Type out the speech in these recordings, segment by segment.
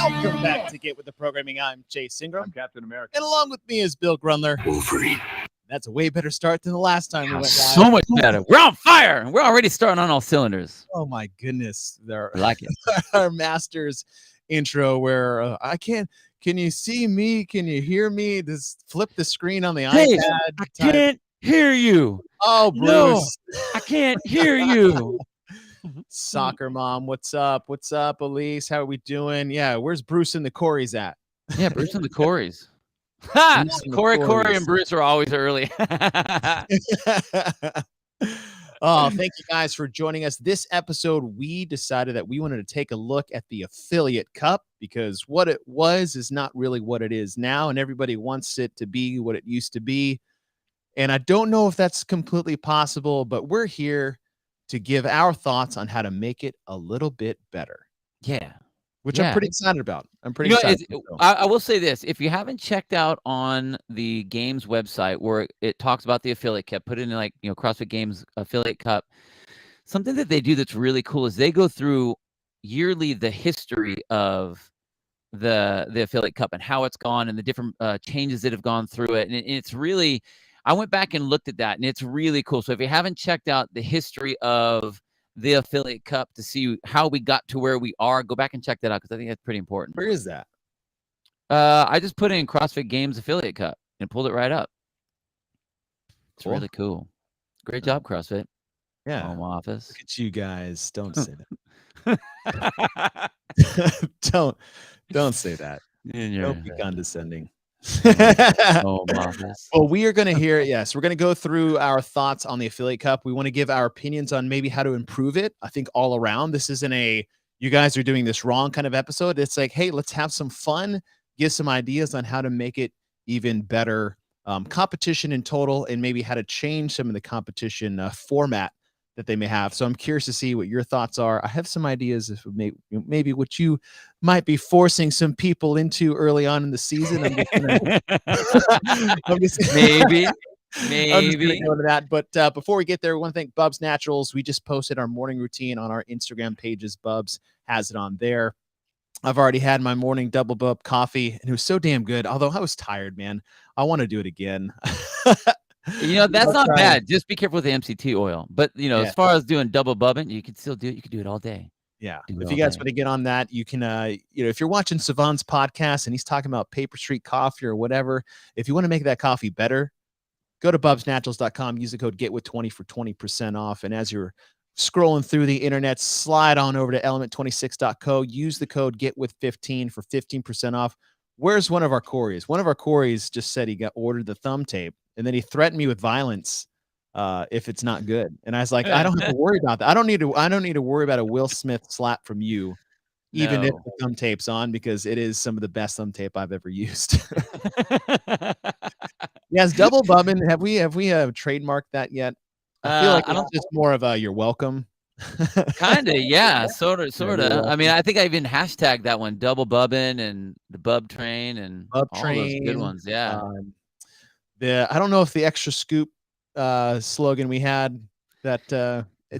Welcome back to Get With The Programming. I'm Chase Ingram. I'm Captain America. And along with me is Bill Grundler. Wolverine. That's a way better start than the last time we went live. So much better. We're on fire. We're already starting on all cylinders. Oh, my goodness. I like it. Our master's intro where can you see me? Can you hear me? Just flip the screen on the iPad. I can't hear you. Oh, Bruce. No, I can't hear you. Soccer mom, what's up? What's up, Elise? How are we doing? Yeah, where's Bruce and the Corys at? Yeah, Bruce and the Corys. Ha! Corey, and Bruce are always early. Oh, thank you guys for joining us. This episode, we decided that we wanted to take a look at the Affiliate Cup because what it was is not really what it is now, and everybody wants it to be what it used to be. And I don't know if that's completely possible, but we're here to give our thoughts on how to make it a little bit better. Yeah. Which I'm pretty excited about. I'm pretty excited. I will say this. If you haven't checked out on the Games website where it talks about the Affiliate Cup, put in like, CrossFit Games Affiliate Cup, something that they do that's really cool is they go through yearly the history of the Affiliate Cup and how it's gone and the different changes that have gone through it. And it's really, I went back and looked at that and it's really cool. So if you haven't checked out the history of the Affiliate Cup to see how we got to where we are, go back and check that out because I think that's pretty important. Where is that? I just put in CrossFit Games Affiliate Cup and pulled it right up. It's really cool. Great job, CrossFit. Yeah. Home office. Look at you guys. Don't say that. don't say that. Don't be condescending. Home office. Well, we are going to hear, yes, we're going to go through our thoughts on the Affiliate Cup. We want to give our opinions on maybe how to improve it. I think all around, this isn't you guys are doing this wrong kind of episode. It's like, hey, let's have some fun, give some ideas on how to make it even better. Competition in total, and maybe how to change some of the competition format that they may have. So I'm curious to see what your thoughts are. I have some ideas if maybe what you might be forcing some people into early on in the season. Maybe. I'm just gonna go to that. But before we get there, we want to thank Bubs Naturals. We just posted our morning routine on our Instagram pages. Bubs has it on there. I've already had my morning double bub coffee, and it was so damn good. Although I was tired, man. I want to do it again. That's not bad. Just be careful with the MCT oil. But as far as doing double bubbing, you can still do it. You can do it all day. Yeah. If you guys want to get on that, you can, if you're watching Savant's podcast and he's talking about Paper Street Coffee or whatever, if you want to make that coffee better, go to bubsnaturals.com, use the code GETWITH20 for 20% off. And as you're scrolling through the internet, slide on over to element26.co, use the code GETWITH15 for 15% off. Where's one of our Corys? One of our Corys just said he ordered the thumb tape, and then he threatened me with violence if it's not good. And I was like, I don't have to worry about that. I don't need to worry about a Will Smith slap from you, even if the thumb tape's on, because it is some of the best thumb tape I've ever used. Yes, double bubbin. Have we trademarked that yet? I feel like it's just more of a you're welcome. Kind of, yeah, sort of. I mean, I think I even hashtagged that one, double bubbin and the bub train and all those good ones. Yeah. I don't know if the extra scoop slogan we had that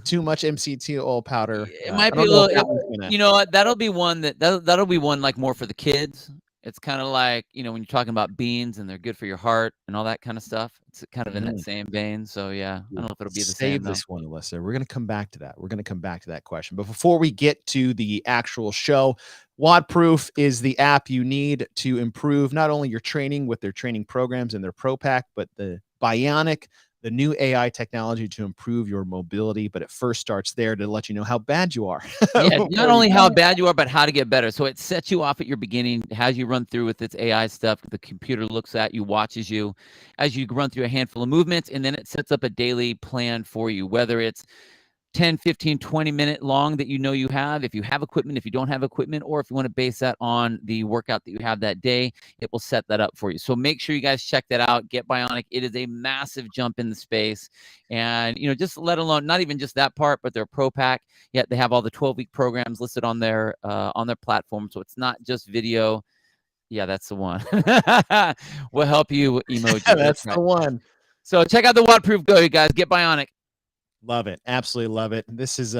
too much MCT oil powder. It might be a little. That'll be one that'll be one like more for the kids. It's kind of like, when you're talking about beans and they're good for your heart and all that kind of stuff. It's kind of in that same vein. So, yeah, I don't know if it'll be the same. Save this one, Alyssa. We're going to come back to that. We're going to come back to that question. But before we get to the actual show, WODproof is the app you need to improve not only your training with their training programs and their Pro Pack, but the Bionic, the new AI technology to improve your mobility. But it first starts there to let you know how bad you are. Yeah, not only how bad you are, but how to get better. So it sets you off at your beginning, has you run through with its AI stuff. The computer looks at you, watches you as you run through a handful of movements, and then it sets up a daily plan for you, whether it's 10, 15, 20-minute long that you have. If you have equipment, if you don't have equipment, or if you want to base that on the workout that you have that day, it will set that up for you. So make sure you guys check that out. Get Bionic. It is a massive jump in the space. And, just let alone, not even just that part, but their Pro Pack. Yet they have all the 12-week programs listed on their platform. So it's not just video. Yeah, that's the one. We'll help you emoji. That's the one. So check out the WODproof. Go, you guys. Get Bionic. Love it. Absolutely love it. This is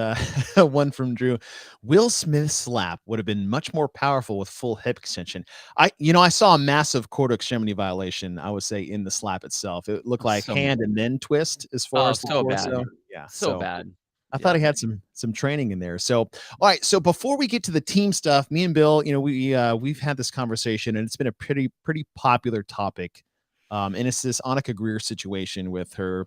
one from Drew. Will Smith's slap would have been much more powerful with full hip extension. I saw a massive quarter extremity violation, I would say, in the slap itself. It looked like So hand and then twist as far oh, as the so bad. torso. Yeah. So So bad. I thought Yeah. he had some training in there. So, all right. So before we get to the team stuff, me and Bill, we've had this conversation, and it's been a pretty popular topic. And it's this Annika Greer situation with her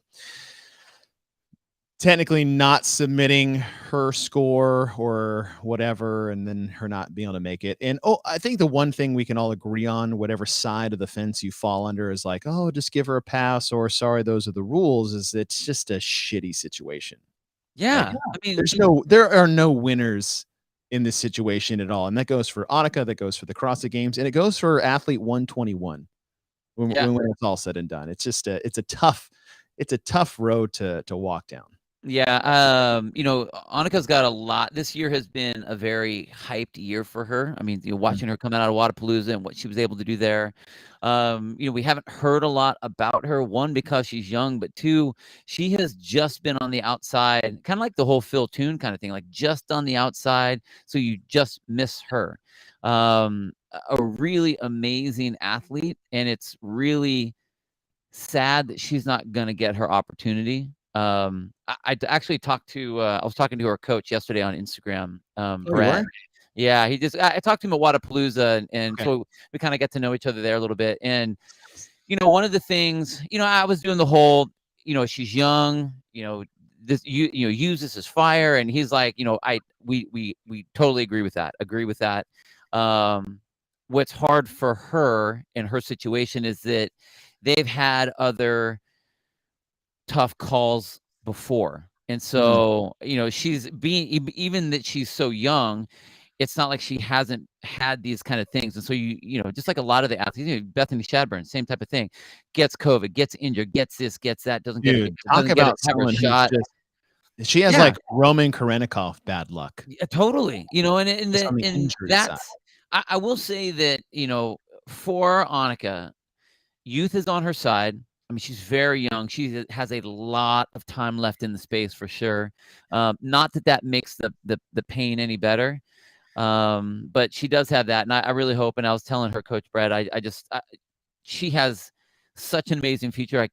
technically not submitting her score or whatever, and then her not being able to make it. And I think the one thing we can all agree on, whatever side of the fence you fall under, is like, oh, just give her a pass, or sorry, those are the rules. Is it's just a shitty situation. Like, Yeah. I mean, there are no winners in this situation at all. And that goes for Annika, that goes for the CrossFit Games, and it goes for athlete 121 yeah. when it's all said and done. It's just it's a tough road to walk down. Yeah, Annika's got a lot. This year has been a very hyped year for her. I mean, watching her come out of Wadapalooza and what she was able to do there. We haven't heard a lot about her. One, because she's young, but two, she has just been on the outside, kind of like the whole Phil Toon kind of thing, like just on the outside. So you just miss her. A really amazing athlete, and it's really sad that she's not going to get her opportunity. I actually talked to I was talking to her coach yesterday on Instagram, Brett. Yeah, I talked to him at Wadapalooza, and Okay. so we kind of get to know each other there a little bit. And one of the things, I was doing the whole, she's young, this use this as fire, and he's like, we totally agree with that. What's hard for her in her situation is that they've had other tough calls before. And so, she's even that she's so young, it's not like she hasn't had these kind of things. And so, just like a lot of the athletes, Bethany Shadburn, same type of thing, gets COVID, gets injured, gets this, gets that, doesn't get Dude, talk about someone who's just she has like Roman Karenikov bad luck. Yeah, totally. And Just on the injury side. that's, I will say that, for Annika, youth is on her side. I mean, she's very young. She has a lot of time left in the space for sure. Not that makes the pain any better, but she does have that, and I really hope. And I was telling her coach Brett, she has such an amazing future.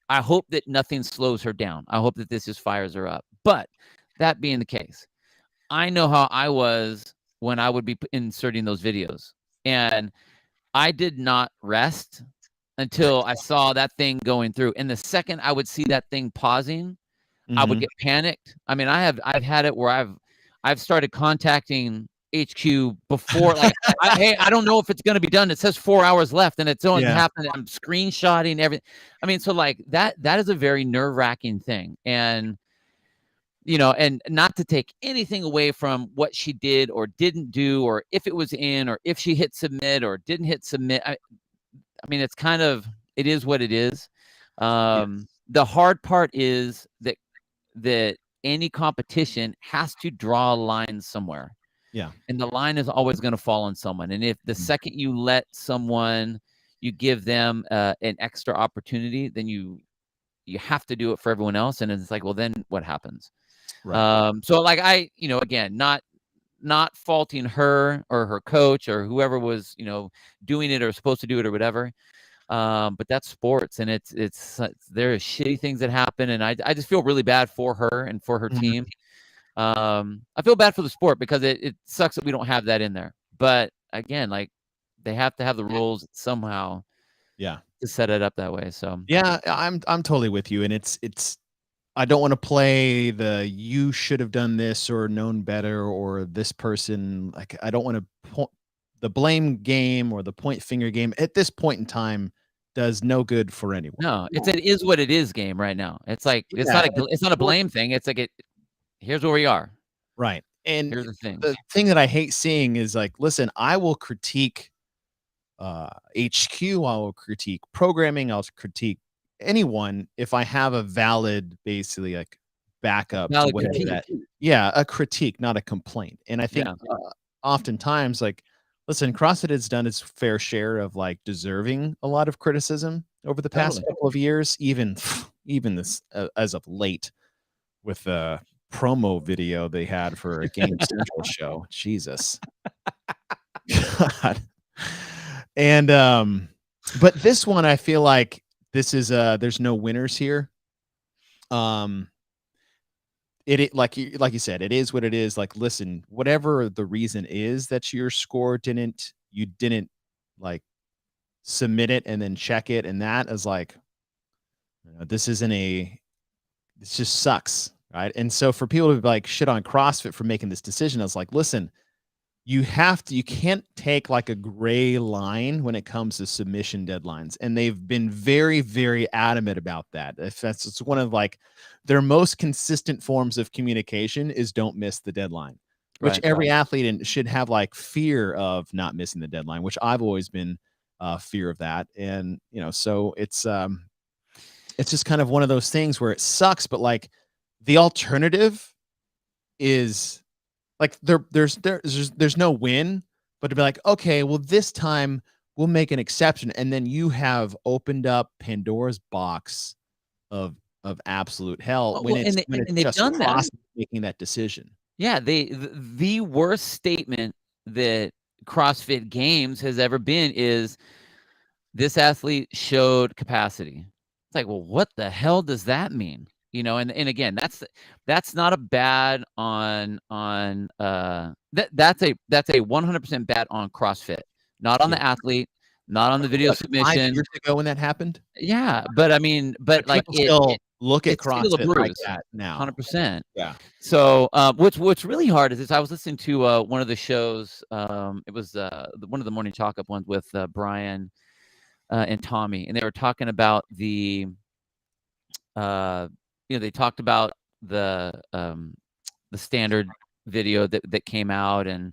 I hope that nothing slows her down. I hope that this just fires her up. But that being the case, I know how I was when I would be inserting those videos, and I did not rest until I saw that thing going through. And the second I would see that thing pausing, I would get panicked. I mean, I've had it where I've started contacting HQ before, like, hey, I don't know if it's going to be done. It says 4 hours left, and it's only happened. I'm screenshotting everything. I mean, so like that is a very nerve-wracking thing. And and not to take anything away from what she did or didn't do, or if it was in, or if she hit submit or didn't hit submit. I mean, it is what it is. The hard part is that any competition has to draw a line somewhere. Yeah. And the line is always going to fall on someone. And if the second you let someone, you give them an extra opportunity, then you have to do it for everyone else. And it's like, well, then what happens? Right. So like again, not faulting her or her coach or whoever was, doing it or supposed to do it or whatever. But that's sports, and it's there are shitty things that happen. And I just feel really bad for her and for her team. I feel bad for the sport because it sucks that we don't have that in there. But again, like, they have to have the rules somehow. Yeah. To set it up that way. So yeah, I'm totally with you. And it's I don't want to play the you should have done this or known better or this person. Like, I don't want to the blame game or the point finger game at this point in time does no good for anyone. No, it is what it is game right now. It's like it's not a blame thing. It's like here's where we are. Right. And here's the thing. The thing that I hate seeing is like, listen, I will critique HQ, I will critique programming, I'll critique anyone if I have a valid, basically, like, backup to whatever that. Yeah, a critique, not a complaint. And I think oftentimes, like, listen, CrossFit has done its fair share of like deserving a lot of criticism over the past couple of years, even this as of late. with the promo video they had for a Game Central show. Jesus. God. And but this one I feel like this is there's no winners here. It like you said, it is what it is. Like, listen, whatever the reason is that your score you didn't like submit it and then check it, and that is like, this just sucks, right? And so for people to like shit on CrossFit for making this decision, I was like, listen, you can't take like a gray line when it comes to submission deadlines. And they've been very, very adamant about that. It's one of like their most consistent forms of communication is don't miss the deadline, which every athlete should have like fear of not missing the deadline, which I've always been fear of that. And, so it's just kind of one of those things where it sucks, but like the alternative is like there's no win, but to be like, okay, well, this time we'll make an exception, and then you have opened up Pandora's box of absolute hell when it's just CrossFit making that decision. Yeah, the worst statement that CrossFit Games has ever been is this athlete showed capacity. It's like, well, what the hell does that mean? And again, that's not a bad on that's a 100% bad on CrossFit, not on the athlete, not on the video submission. 5 years ago when that happened. Yeah, but I mean, but like still look at CrossFit like that now. 100%. Yeah. So what's really hard is I was listening to one of the shows. It was one of the morning chalk up ones with Brian and Tommy, and they were talking about the they talked about the standard video that came out, and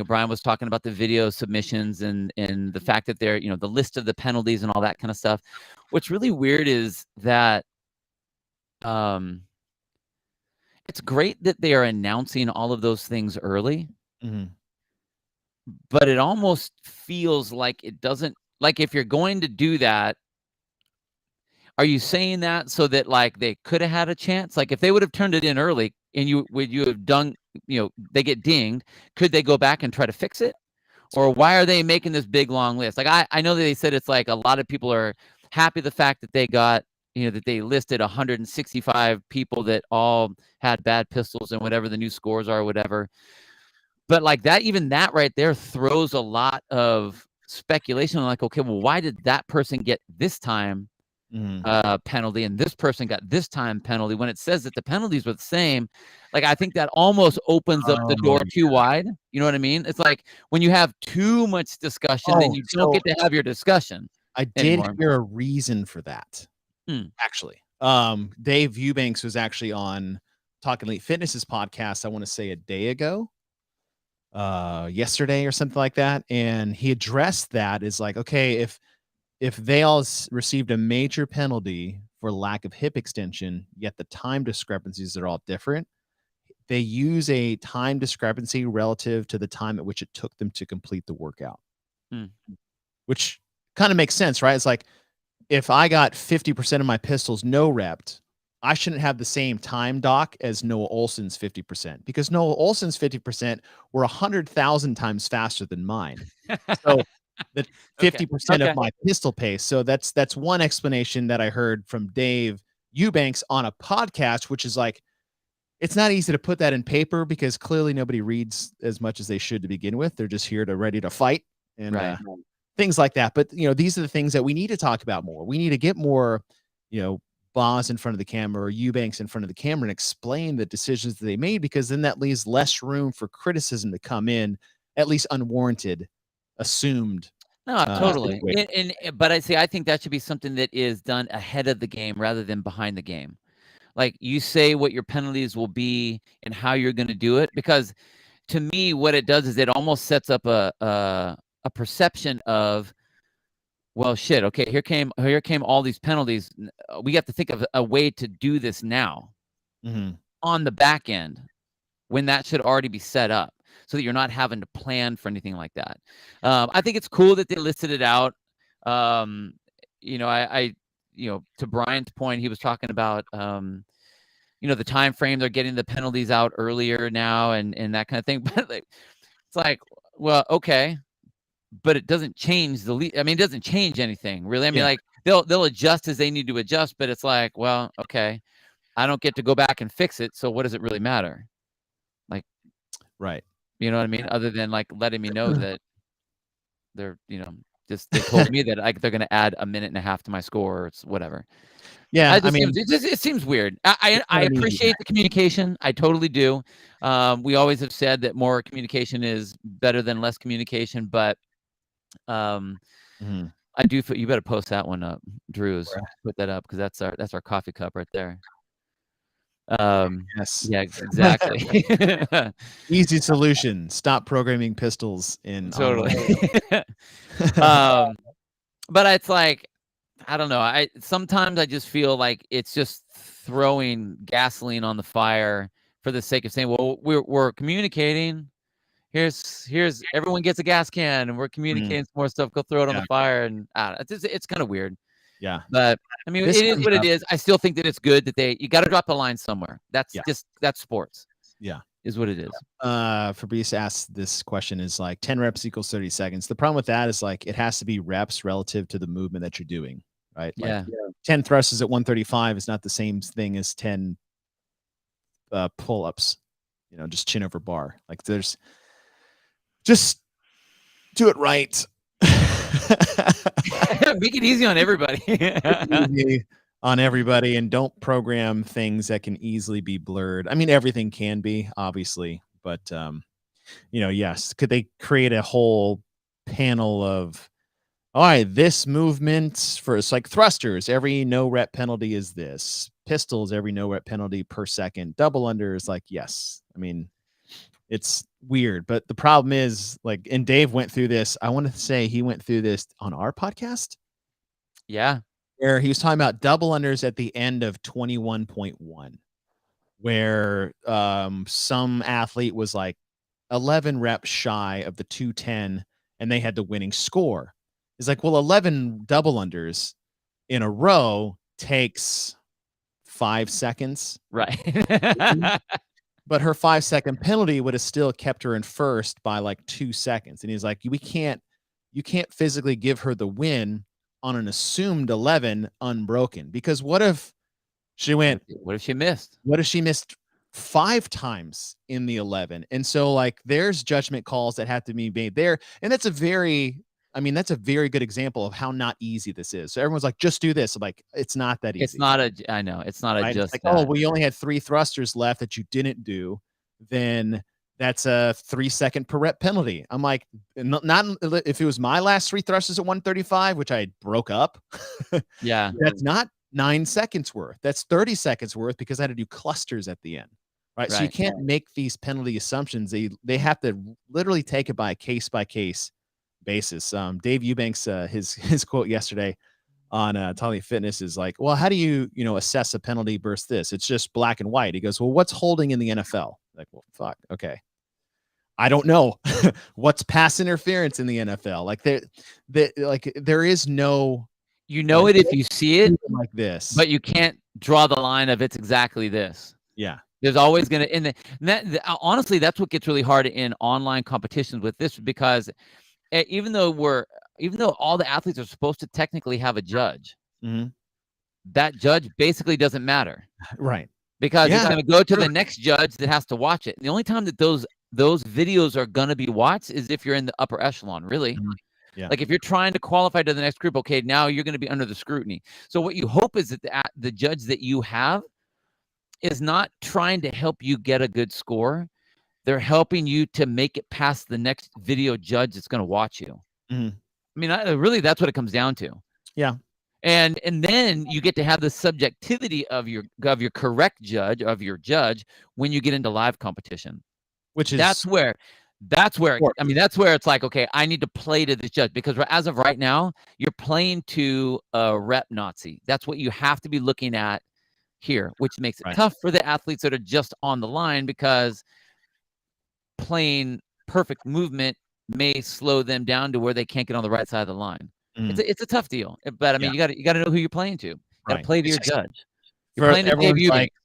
Brian was talking about the video submissions and the fact that they're the list of the penalties and all that kind of stuff. What's really weird is that it's great that they are announcing all of those things early, but it almost feels like it doesn't, like if you're going to do that, are you saying that so that like they could have had a chance? Like if they would have turned it in early and you have done, they get dinged, could they go back and try to fix it? Or why are they making this big long list? Like I know that they said it's like a lot of people are happy the fact that they got, that they listed 165 people that all had bad pistols and whatever the new scores are or whatever. But like that, even that right there throws a lot of speculation on like, okay, well, why did that person get this time penalty and this person got this time penalty when it says that the penalties were the same? Like I think that almost opens up the door too wide. You know what I mean? It's like when you have too much discussion, then you don't get to have your discussion. I did hear a reason for that. Actually, Dave Eubanks was actually on Talking Elite Fitness's podcast, I want to say a day ago, yesterday or something like that, and he addressed that as like, okay, if they all received a major penalty for lack of hip extension, yet the time discrepancies are all different, they use a time discrepancy relative to the time at which it took them to complete the workout, which kind of makes sense, right? It's like if I got 50% of my pistols no repped, I shouldn't have the same time doc as Noah Olson's 50%, because Noah Olson's 50% were 100,000 times faster than mine. So the 50% of my pistol pace. So that's one explanation that I heard from Dave Eubanks on a podcast, which is like, it's not easy to put that in paper because clearly nobody reads as much as they should to begin with. They're just here ready to fight and things like that. But these are the things that we need to talk about more. We need to get more, Boz in front of the camera or Eubanks in front of the camera and explain the decisions that they made, because then that leaves less room for criticism to come in, at least unwarranted, assumed. No, totally. But I think that should be something that is done ahead of the game rather than behind the game. Like you say what your penalties will be and how you're going to do it, because to me, what it does is it almost sets up a perception of, well, shit. Okay, here came all these penalties. We have to think of a way to do this now on the back end when that should already be set up, so that you're not having to plan for anything like that. I think it's cool that they listed it out. To Brian's point, he was talking about, the time frame, they're getting the penalties out earlier now and that kind of thing. But it's like, well, okay, but it doesn't change it doesn't change anything really. I mean, like they'll adjust as they need to adjust, but it's like, well, okay, I don't get to go back and fix it, so what does it really matter? Like, right. you know what I mean? Other than like letting me know that they're, just they told me that they're going to add a minute and a half to my score or it's whatever. Yeah, it seems weird. I appreciate the communication. I totally do. We always have said that more communication is better than less communication, but I do feel you better post that one up, Drew's. Put that up because that's our coffee cup right there. Yes. Yeah, exactly. Easy solution. Stop programming pistols in totally. But it's like, I don't know. Sometimes I just feel like it's just throwing gasoline on the fire for the sake of saying, well, we're communicating. Here's everyone gets a gas can and we're communicating some more stuff. Go throw it on the fire. And it's kind of weird. Yeah. But I mean, it is what it is. I still think that it's good that you got to drop the line somewhere. That's sports. Yeah. Is what it is. Fabrice asked this question is like 10 reps equals 30 seconds. The problem with that is like, it has to be reps relative to the movement that you're doing. Right. Like 10 thrusts at 135 is not the same thing as 10 pull-ups, just chin over bar. Like just do it right. Make it easy on everybody. On everybody, and don't program things that can easily be blurred. I mean, everything can be, obviously, but yes. Could they create a whole panel of, all right, this movement for it's like thrusters, every no rep penalty is this. Pistols, every no rep penalty per second. Double unders, like, yes. I mean, it's weird, but the problem is, like, and Dave went through this. I want to say he went through this on our podcast. Yeah. Where he was talking about double unders at the end of 21.1, where some athlete was like 11 reps shy of the 210 and they had the winning score. It's like, well, 11 double unders in a row takes 5 seconds. Right. But her 5-second penalty would have still kept her in first by like 2 seconds. And he's like, you can't physically give her the win on an assumed 11 unbroken, because what if she missed? What if she missed 5 times in the 11? And so like there's judgment calls that have to be made there. And that's a very good example of how not easy this is. So everyone's like, just do this. I'm like, it's not that easy. I know. It's not a just like, oh, we only had 3 thrusters left that you didn't do. Then that's a 3-second per rep penalty. I'm like, not if it was my last 3 thrusters at 135, which I broke up. Yeah. That's not 9 seconds worth. That's 30 seconds worth because I had to do clusters at the end. Right. So you can't make these penalty assumptions. They have to literally take it by a case by case basis. Dave Eubanks, his quote yesterday on Tally Fitness is like, well, how do you assess a penalty versus this? It's just black and white. He goes, well, what's holding in the NFL? Like, well, fuck. Okay. I don't know what's pass interference in the NFL. Like there is no, it if you see it like this, but you can't draw the line of it's exactly this. Yeah. There's always going to, honestly, that's what gets really hard in online competitions with this, because even though all the athletes are supposed to technically have a judge, that judge basically doesn't matter. Right. Because it's going to go to the next judge that has to watch it. And the only time that those videos are going to be watched is if you're in the upper echelon, really. Yeah. Like if you're trying to qualify to the next group, okay, now you're going to be under the scrutiny. So what you hope is that the judge that you have is not trying to help you get a good score. They're helping you to make it past the next video judge that's going to watch you. I mean, really, that's what it comes down to. Yeah. And then you get to have the subjectivity of your correct judge, of your judge, when you get into live competition. That's where it's like, okay, I need to play to this judge, because as of right now, you're playing to a rep Nazi. That's what you have to be looking at here, which makes it tough for the athletes that are just on the line, because playing perfect movement may slow them down to where they can't get on the right side of the line. It's a tough deal, but I mean, you got to know who you're playing to. You got to play to your judge. You're playing to Dave Eubanks.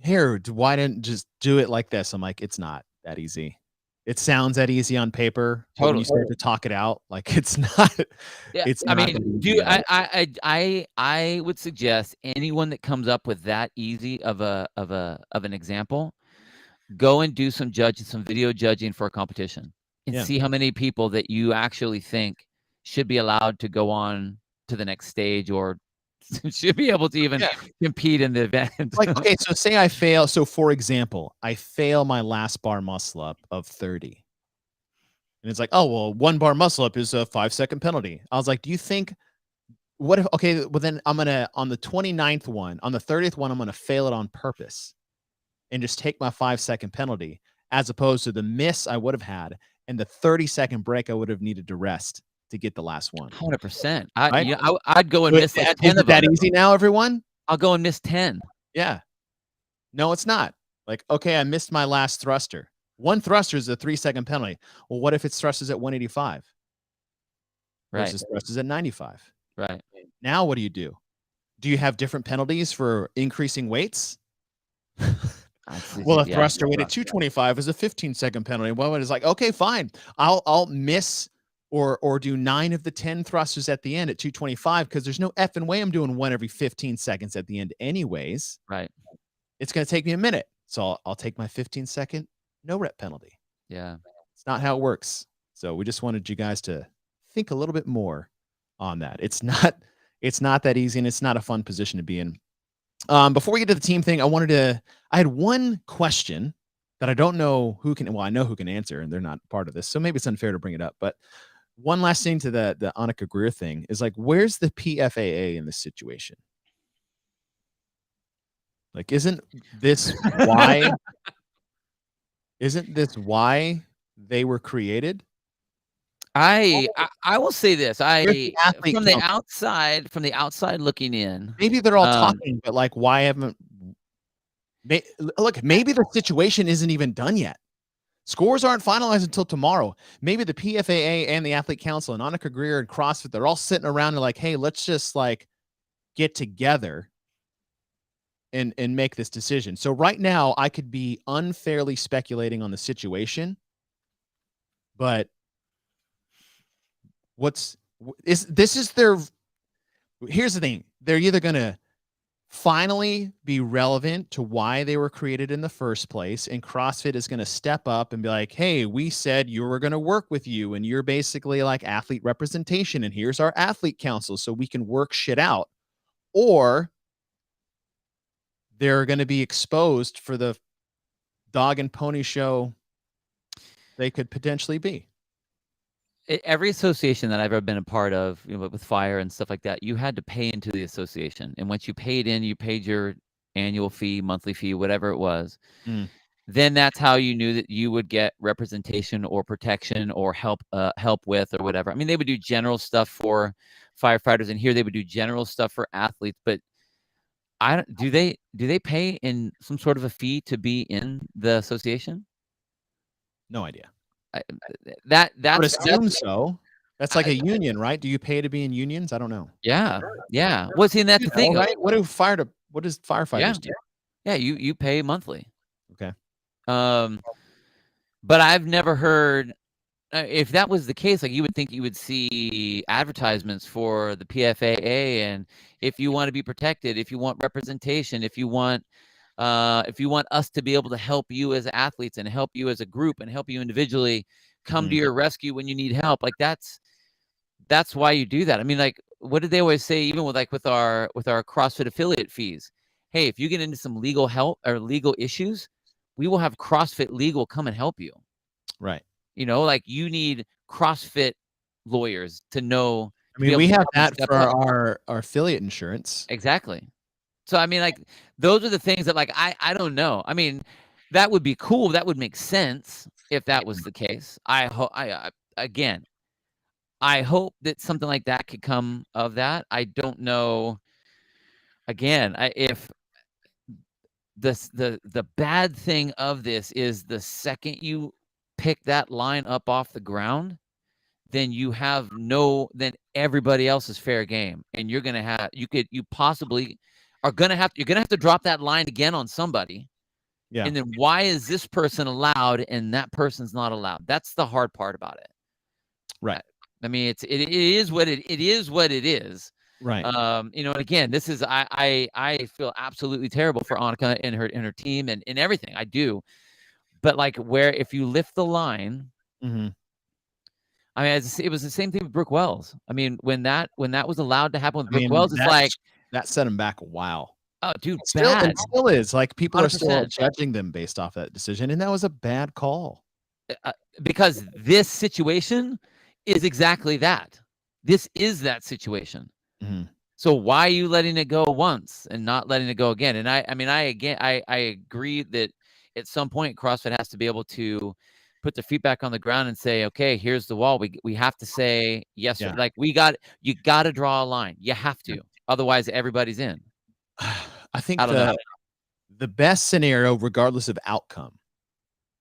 here, why didn't just do it like this? I'm like, it's not that easy. It sounds that easy on paper, but when you Totally. start to talk it out, like it's not. Yeah, It's I not mean, that do easy at all. I would suggest anyone that comes up with that easy of an example, go and do some judging, some video judging for a competition, and Yeah. see how many people that you actually think should be allowed to go on to the next stage or should be able to even Yeah. compete in the event. Like, okay, so say I fail. So for example, I fail my last bar muscle up of 30. And it's like, oh, well, 1 bar muscle up is a 5-second penalty. I was like, do you think what if okay, well then I'm gonna on the 29th one, on the 30th one, I'm gonna fail it on purpose and just take my 5-second penalty as opposed to the miss I would have had and the 30-second break I would have needed to rest to get the last one. 100%. Right? I'd go and But miss like is 10 it of them. that easy now, everyone? I'll go and miss 10. Yeah. No, it's not. Like, okay, I missed my last thruster. One thruster is a 3-second penalty. Well, what if it's thrusters at 185 Right. versus thrusters at 95? Right. Now what do? Do you have different penalties for increasing weights? Well, a thruster weight at 225 is a 15-second penalty. Well, it's like, okay, fine. I'll miss or do 9 of the 10 thrusters at the end at 225 because there's no effing way I'm doing one every 15 seconds at the end anyways. Right. It's going to take me a minute. So I'll take my 15-second no rep penalty. Yeah. It's not how it works. So we just wanted you guys to think a little bit more on that. It's not that easy and it's not a fun position to be in. Before we get to the team thing, I had one question that I don't know who can, well, I know who can answer and they're not part of this. So maybe it's unfair to bring it up, but one last thing to the Annika Greer thing is like, where's the PFAA in this situation? Like, isn't this why they were created? I will say this. Where's the athlete from the council? outside looking in. Maybe they're all talking, but like, why haven't look, maybe the situation isn't even done yet. Scores aren't finalized until tomorrow. Maybe the PFAA and the Athlete Council and Annika Greer and CrossFit, they're all sitting around and like, hey, let's just like get together and make this decision. So right now, I could be unfairly speculating on the situation, but here's the thing. They're either going to finally be relevant to why they were created in the first place, and CrossFit is going to step up and be like, hey, we said you were going to work with you and you're basically like athlete representation and here's our athlete council so we can work shit out. Or they're going to be exposed for the dog and pony show they could potentially be. Every association that I've ever been a part of, with fire and stuff like that, you had to pay into the association. And once you paid in, you paid your annual fee, monthly fee, whatever it was. Then that's how you knew that you would get representation or protection or help with or whatever. I mean, they would do general stuff for firefighters, and here they would do general stuff for athletes. But do they pay in some sort of a fee to be in the association? No idea. I would assume so. That's like a union, right? Do you pay to be in unions? I don't know. Yeah. Well, see, and that's the thing, right? What does firefighters do? Yeah, you pay monthly. Okay. But I've never heard if that was the case. Like, you would think you would see advertisements for the PFAA, and if you want to be protected, if you want representation, if you want us to be able to help you as athletes and help you as a group and help you individually, come to your rescue when you need help. Like, that's why you do that. I mean, like, what did they always say, even with our CrossFit affiliate fees? Hey, if you get into some legal help or legal issues, we will have CrossFit Legal come and help you. Right. Like, you need CrossFit lawyers to know. I mean, we have that for our affiliate insurance. Exactly. So, I mean, like, those are the things that, like, I don't know. I mean, that would be cool. That would make sense if that was the case. I hope that something like that could come of that. I don't know. Again, if the bad thing of this is the second you pick that line up off the ground, then then everybody else is fair game, and you're gonna have to drop that line again on somebody. Yeah. And then why is this person allowed and that person's not allowed? That's the hard part about it. Right. I mean, it is what it is. Right. You know, and again, this is I feel absolutely terrible for Annika and her team and everything. I do. But like where if you lift the line, Mm-hmm. I mean, it was the same thing with Brooke Wells. I mean, when that was allowed to happen with Brooke Wells, it's like that set him back a while. oh, dude, It still is. Like people are still 100%. judging them based off that decision, and that was a bad call. Because this situation is exactly that. This is that situation. Mm-hmm. So why are you letting it go once and not letting it go again? And I agree that at some point CrossFit has to be able to put their feet back on the ground and say, okay, here's the wall. We have to say yes. Yeah. Like you got to draw a line. You have to. Otherwise everybody's in. I think the best scenario, regardless of outcome,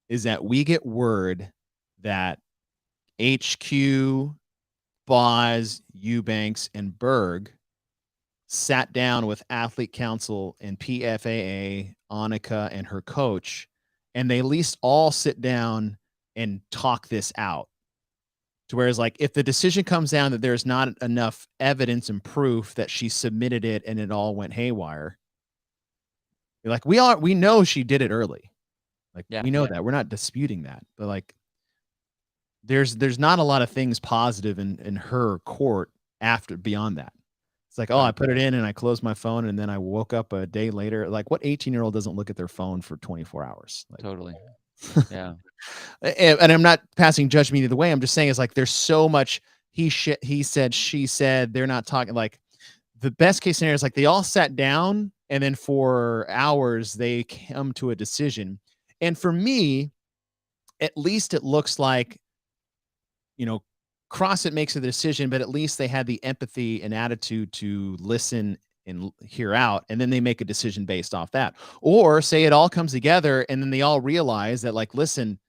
is that we get word that HQ, Boz, Eubanks, and Berg sat down with Athlete Council and PFAA, Annika, and her coach, and they at least all sit down and talk this out. To whereas, like, if the decision comes down that there's not enough evidence and proof that she submitted it and it all went haywire, like we know she did it early. Like we know that. We're not disputing that. But like there's not a lot of things positive in her court after beyond that. It's like, oh, I put it in and I closed my phone and then I woke up a day later. Like what 18-year-old doesn't look at their phone for 24 hours? Like, totally. Yeah. And I'm not passing judgment either way. I'm just saying it's like there's so much he said, she said, they're not talking. Like the best case scenario is like they all sat down and then for hours they come to a decision. And for me, at least it looks like, you know, CrossFit makes a decision, but at least they had the empathy and attitude to listen and hear out, and then they make a decision based off that. Or say it all comes together and then they all realize that, like, listen,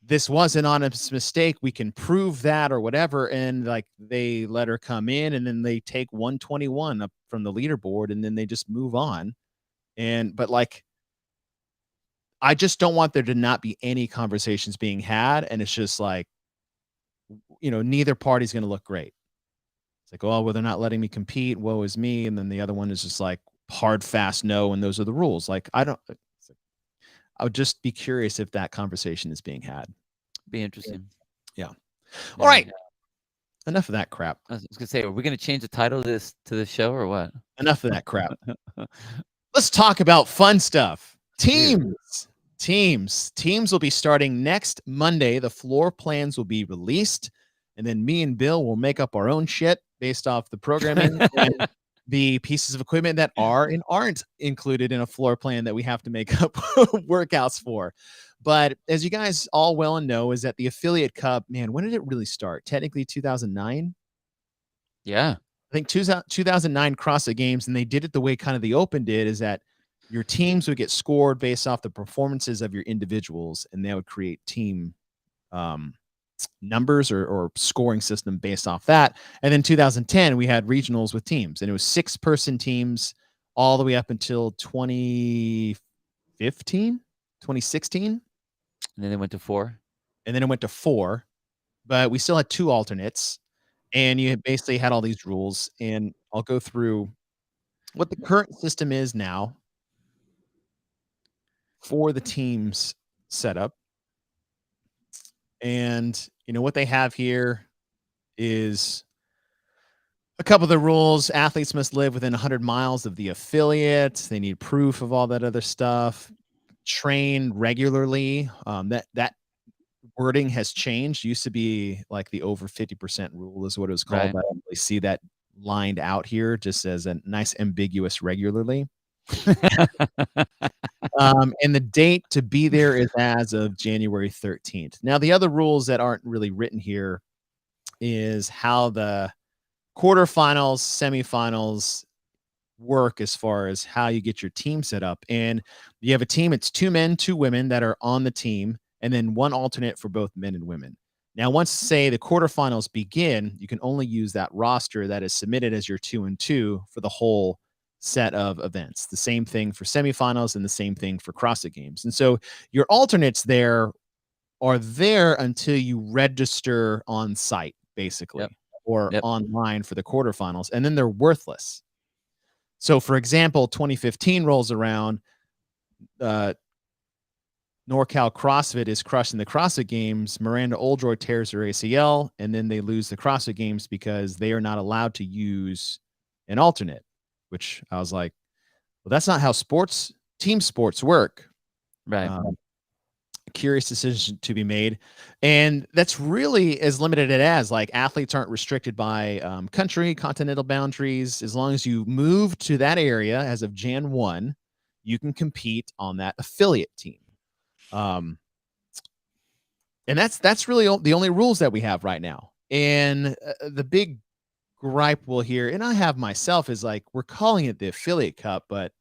this was an honest mistake. We can prove that or whatever. And like they let her come in and then they take 121 up from the leaderboard and then they just move on. But like, I just don't want there to not be any conversations being had. And it's just like, you know, neither party's going to look great. It's like, oh, well, they're not letting me compete. Woe is me. And then the other one is just like hard, fast, no. And those are the rules. Like, I would just be curious if that conversation is being had. Be interesting. Yeah. All right. Enough of that crap. I was going to say, are we going to change the title to this show or what? Enough of that crap. Let's talk about fun stuff. Teams will be starting next Monday. The floor plans will be released, and then me and Bill will make up our own shit based off the programming and the pieces of equipment that are and aren't included in a floor plan that we have to make up workouts for. But as you guys all well and know, is that the Affiliate Cup, man, when did it really start? Technically 2009. Yeah. I think 2009 CrossFit Games, and they did it the way kind of the Open did, is that your teams would get scored based off the performances of your individuals, and they would create team numbers or scoring system based off that. And then 2010, we had regionals with teams, and it was 6-person teams all the way up until 2016. And then it went to 4. And then it went to 4, but we still had 2 alternates, and you basically had all these rules. And I'll go through what the current system is now for the teams setup. And, you know, what they have here is a couple of the rules. Athletes must live within 100 miles of the affiliate. They need proof of all that other stuff. Train regularly. That wording has changed. Used to be like the over 50% rule is what it was called. Right. I don't really see that lined out here just as a nice ambiguous regularly. And the date to be there is as of January 13th. Now, the other rules that aren't really written here is how the quarterfinals, semifinals work as far as how you get your team set up. And you have a team, it's 2 men, 2 women that are on the team, and then 1 alternate for both men and women. Now, once, say, the quarterfinals begin, you can only use that roster that is submitted as your 2 and 2 for the whole set of events. The same thing for semifinals and the same thing for CrossFit Games. And so your alternates there are there until you register on site, basically, or online for the quarterfinals, and then they're worthless. So, for example, 2015 rolls around, NorCal CrossFit is crushing the CrossFit Games. Miranda Oldroyd tears her ACL, and then they lose the CrossFit Games because they are not allowed to use an alternate, which I was like, well, that's not how team sports work. Right. Curious decision to be made. And that's really as limited as, like, athletes aren't restricted by country, continental boundaries. As long as you move to that area as of Jan 1, you can compete on that affiliate team. And that's really the only rules that we have right now. And the big gripe we'll hear, and I have myself, is like, we're calling it the Affiliate Cup, but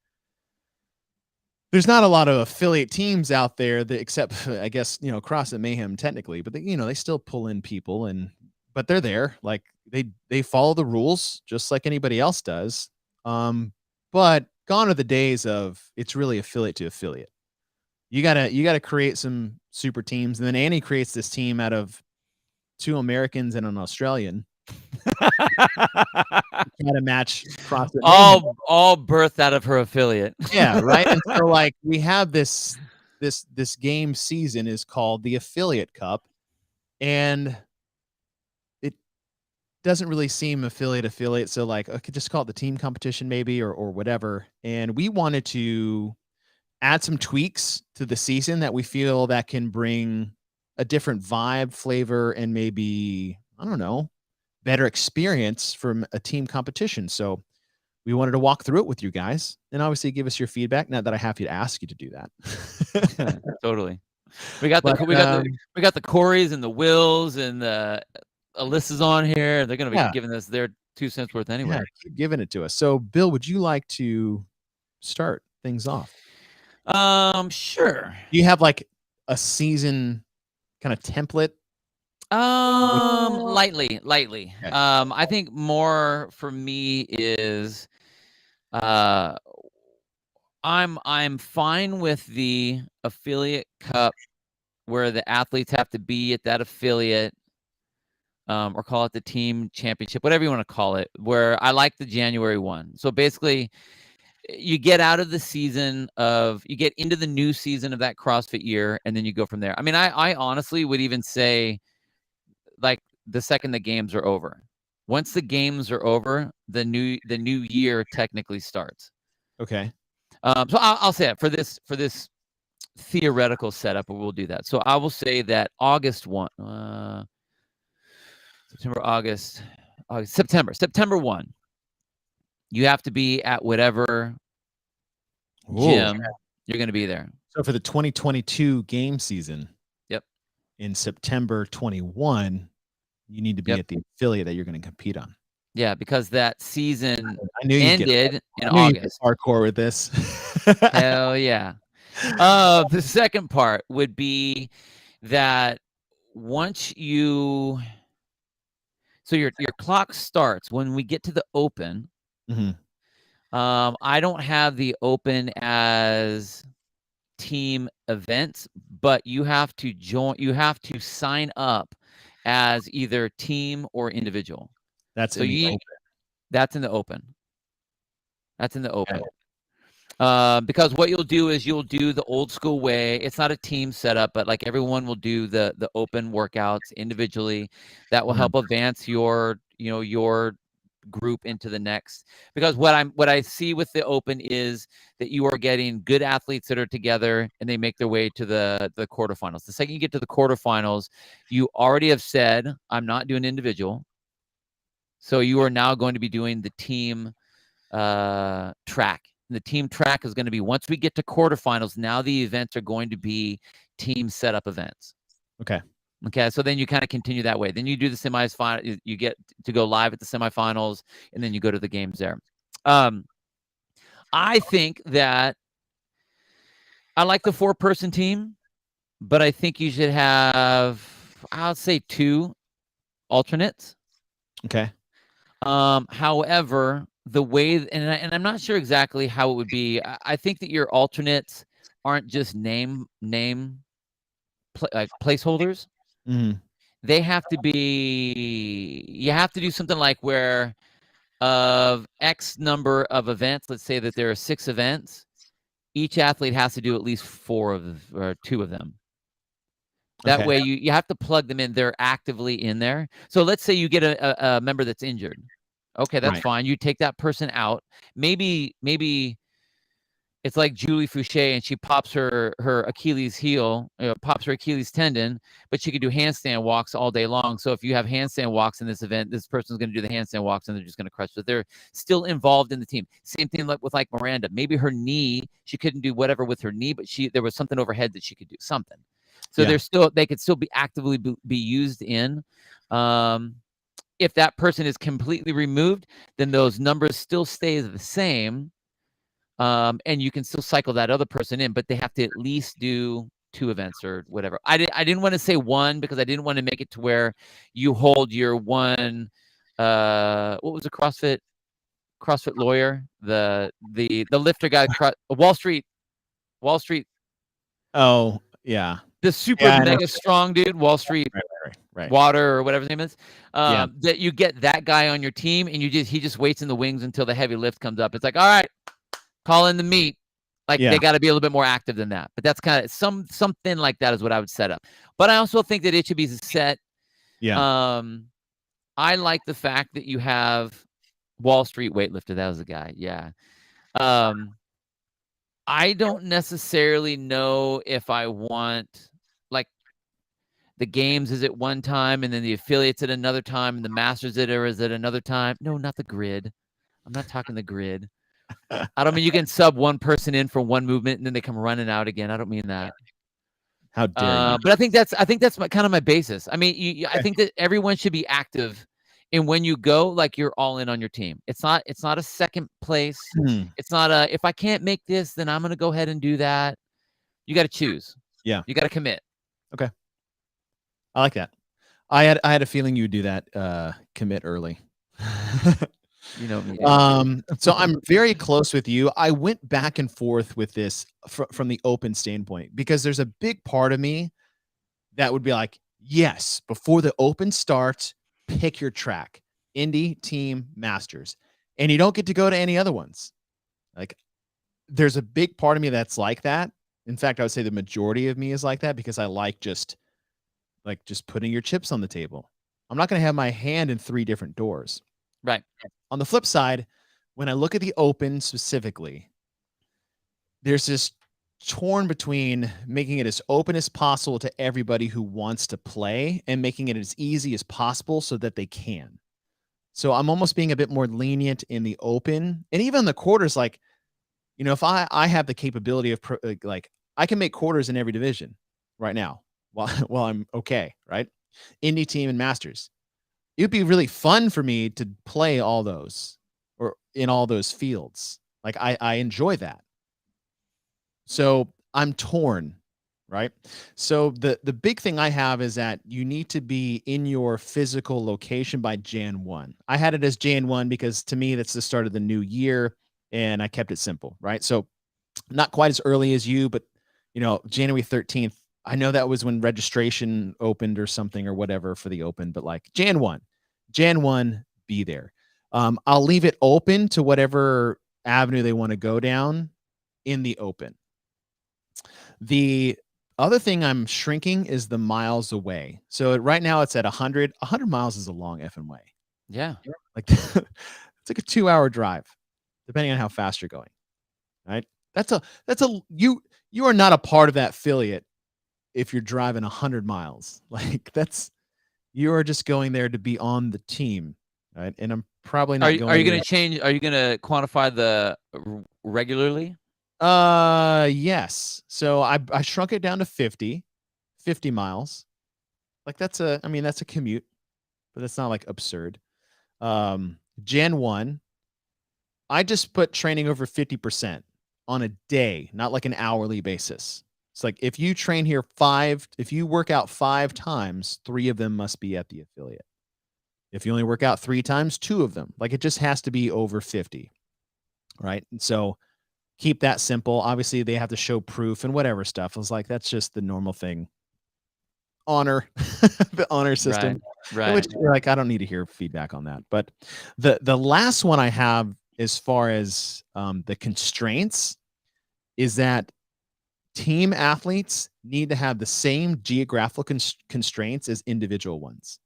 there's not a lot of affiliate teams out there that, except, I guess, CrossFit Mayhem technically, but they still pull in people, but they're there. Like, they follow the rules just like anybody else does. But gone are the days of it's really affiliate to affiliate. You gotta create some super teams, and then Annie creates this team out of 2 Americans and an Australian. Try to match CrossFit Mayhem. all birthed out of her affiliate. Yeah, right. And so, like, we have this game season is called the Affiliate Cup, and it doesn't really seem affiliate. So, like, I could just call it the team competition maybe, or whatever. And we wanted to add some tweaks to the season that we feel that can bring a different vibe, flavor, and maybe, I don't know, better experience from a team competition. So we wanted to walk through it with you guys, and obviously give us your feedback. Not that I have to ask you to do that. Totally. We got the Corys and the Wills and the Alyssa's on here. They're going to be giving us their 2 cents worth anyway. Yeah, keep giving it to us. So, Bill, would you like to start things off? Sure. Do you have like a season kind of template? Lightly. Okay. I think more for me is, I'm fine with the Affiliate Cup where the athletes have to be at that affiliate, or call it the team championship, whatever you want to call it, where I like the January one. So basically, you get out of the season you get into the new season of that CrossFit year, and then you go from there. I mean, I honestly would even say, like, the second the games are over. Once the games are over, the new year technically starts. Okay. So I'll say it for this theoretical setup, but we'll do that. So I will say that September 1, you have to be at whatever gym you're going to be there. So for the 2022 game season, in September 21, you need to be at the affiliate that you're going to compete on. Yeah, because that season ended in August. Hardcore with this. Hell yeah. The second part would be that once your clock starts when we get to the Open. Mm-hmm. I don't have the Open as team events, but you have to sign up as either team or individual. That's in the Open. That's in the Open. Because what you'll do is you'll do the old school way. It's not a team setup, but like everyone will do the Open workouts individually. That will help advance your group into the next. Because what I see with the Open is that you are getting good athletes that are together and they make their way to the quarterfinals. The second you get to the quarterfinals, you already have said, I'm not doing individual. So you are now going to be doing the team track. The team track is going to be, once we get to quarterfinals, now the events are going to be team setup events. Okay, so then you kind of continue that way. Then you do the semifinals. You get to go live at the semifinals, and then you go to the games there. I think that I like the 4-person team, but I think you should have, I'll say, 2 alternates. Okay. However, the way, and I'm not sure exactly how it would be. I think that your alternates aren't just like placeholders. Mhm. They have to be, you have to do something like where of X number of events, let's say that there are 6 events, each athlete has to do at least 4 or 2 of them. That Okay. way you have to plug them in. They're actively in there. So let's say you get a member that's injured. Okay, that's Right. fine. You take that person out. Maybe it's like Julie Fouché and she pops her Achilles heel, pops her Achilles tendon, but she could do handstand walks all day long. So if you have handstand walks in this event, this person's going to do the handstand walks and they're just going to crush it. They're still involved in the team. Same thing with Miranda. Maybe her knee, she couldn't do whatever with her knee, but there was something overhead that she could do something. So Yeah. they could still be actively be used in. If that person is completely removed, then those numbers still stay the same. And you can still cycle that other person in, but they have to at least do 2 events or whatever. I didn't want to say 1 because I didn't want to make it to where you hold your one. What was a CrossFit lawyer? The lifter guy, Wall Street. Oh, yeah. The super Yeah, I know. mega strong dude, Wall Street Right. Water or whatever his name is. Yeah. That you get that guy on your team, and he just waits in the wings until the heavy lift comes up. It's like, all right, call in the meat. Like Yeah. they got to be a little bit more active than that. But that's kind of something like that is what I would set up. But I also think that it should be set. Yeah. I like the fact that you have Wall Street weightlifter. That was the guy. Yeah. I don't necessarily know if I want like the games is at one time and then the affiliates at another time and the masters is at another time. No, not the grid. I'm not talking the grid. I don't mean you can sub one person in for one movement and then they come running out again. I don't mean that. How dare you? But I think that's kind of my basis. I mean, I think that everyone should be active, and when you go, like you're all in on your team. It's not a second place. It's not a if I can't make this, then I'm gonna go ahead and do that. You got to choose. Yeah. You got to commit. Okay. I like that. I had a feeling you would do that. Commit early. You know me. So I'm very close with you. I went back and forth with this from the open standpoint because there's a big part of me that would be like, yes, before the open starts, pick your track, indie, team, masters, and you don't get to go to any other ones. Like, there's a big part of me that's like that. In fact, I would say the majority of me is like that because I like just putting your chips on the table. I'm not going to have my hand in 3 different doors. Right. On the flip side, when I look at the open specifically, there's this torn between making it as open as possible to everybody who wants to play and making it as easy as possible so that they can. So I'm almost being a bit more lenient in the open and even the quarters. Like, if I have the capability of like I can make quarters in every division right now while I'm okay, right? Indie, team, and masters. It would be really fun for me to play all those or in all those fields. Like I enjoy that. So I'm torn, right? So the big thing I have is that you need to be in your physical location by Jan 1. I had it as Jan 1 because to me that's the start of the new year and I kept it simple, right? So not quite as early as you, but January 13th, I know that was when registration opened or something or whatever for the open, but like Jan 1, be there. I'll leave it open to whatever avenue they want to go down in the open. The other thing I'm shrinking is the miles away. So right now it's at 100. 100 miles is a long effing way. Yeah. Like it's like a 2-hour drive, depending on how fast you're going. Right? You are not a part of that affiliate if you're driving 100 miles. Like you are just going there to be on the team, right? And I'm probably not going. Are you going to change? Are you going to quantify the regularly? Yes. So I shrunk it down to 50 miles. Like that's a commute, but that's not like absurd. Jan 1, I just put training over 50% on a day, not like an hourly basis. It's like if you train here if you work out 5 times, 3 of them must be at the affiliate. If you only work out 3 times, 2 of them. Like, it just has to be over 50, right? And so keep that simple. Obviously, they have to show proof and whatever stuff. I was like, that's just the normal thing. Honor, the honor system, Right. which you're like, I don't need to hear feedback on that. But the last one I have as far as the constraints is that team athletes need to have the same geographical constraints as individual ones.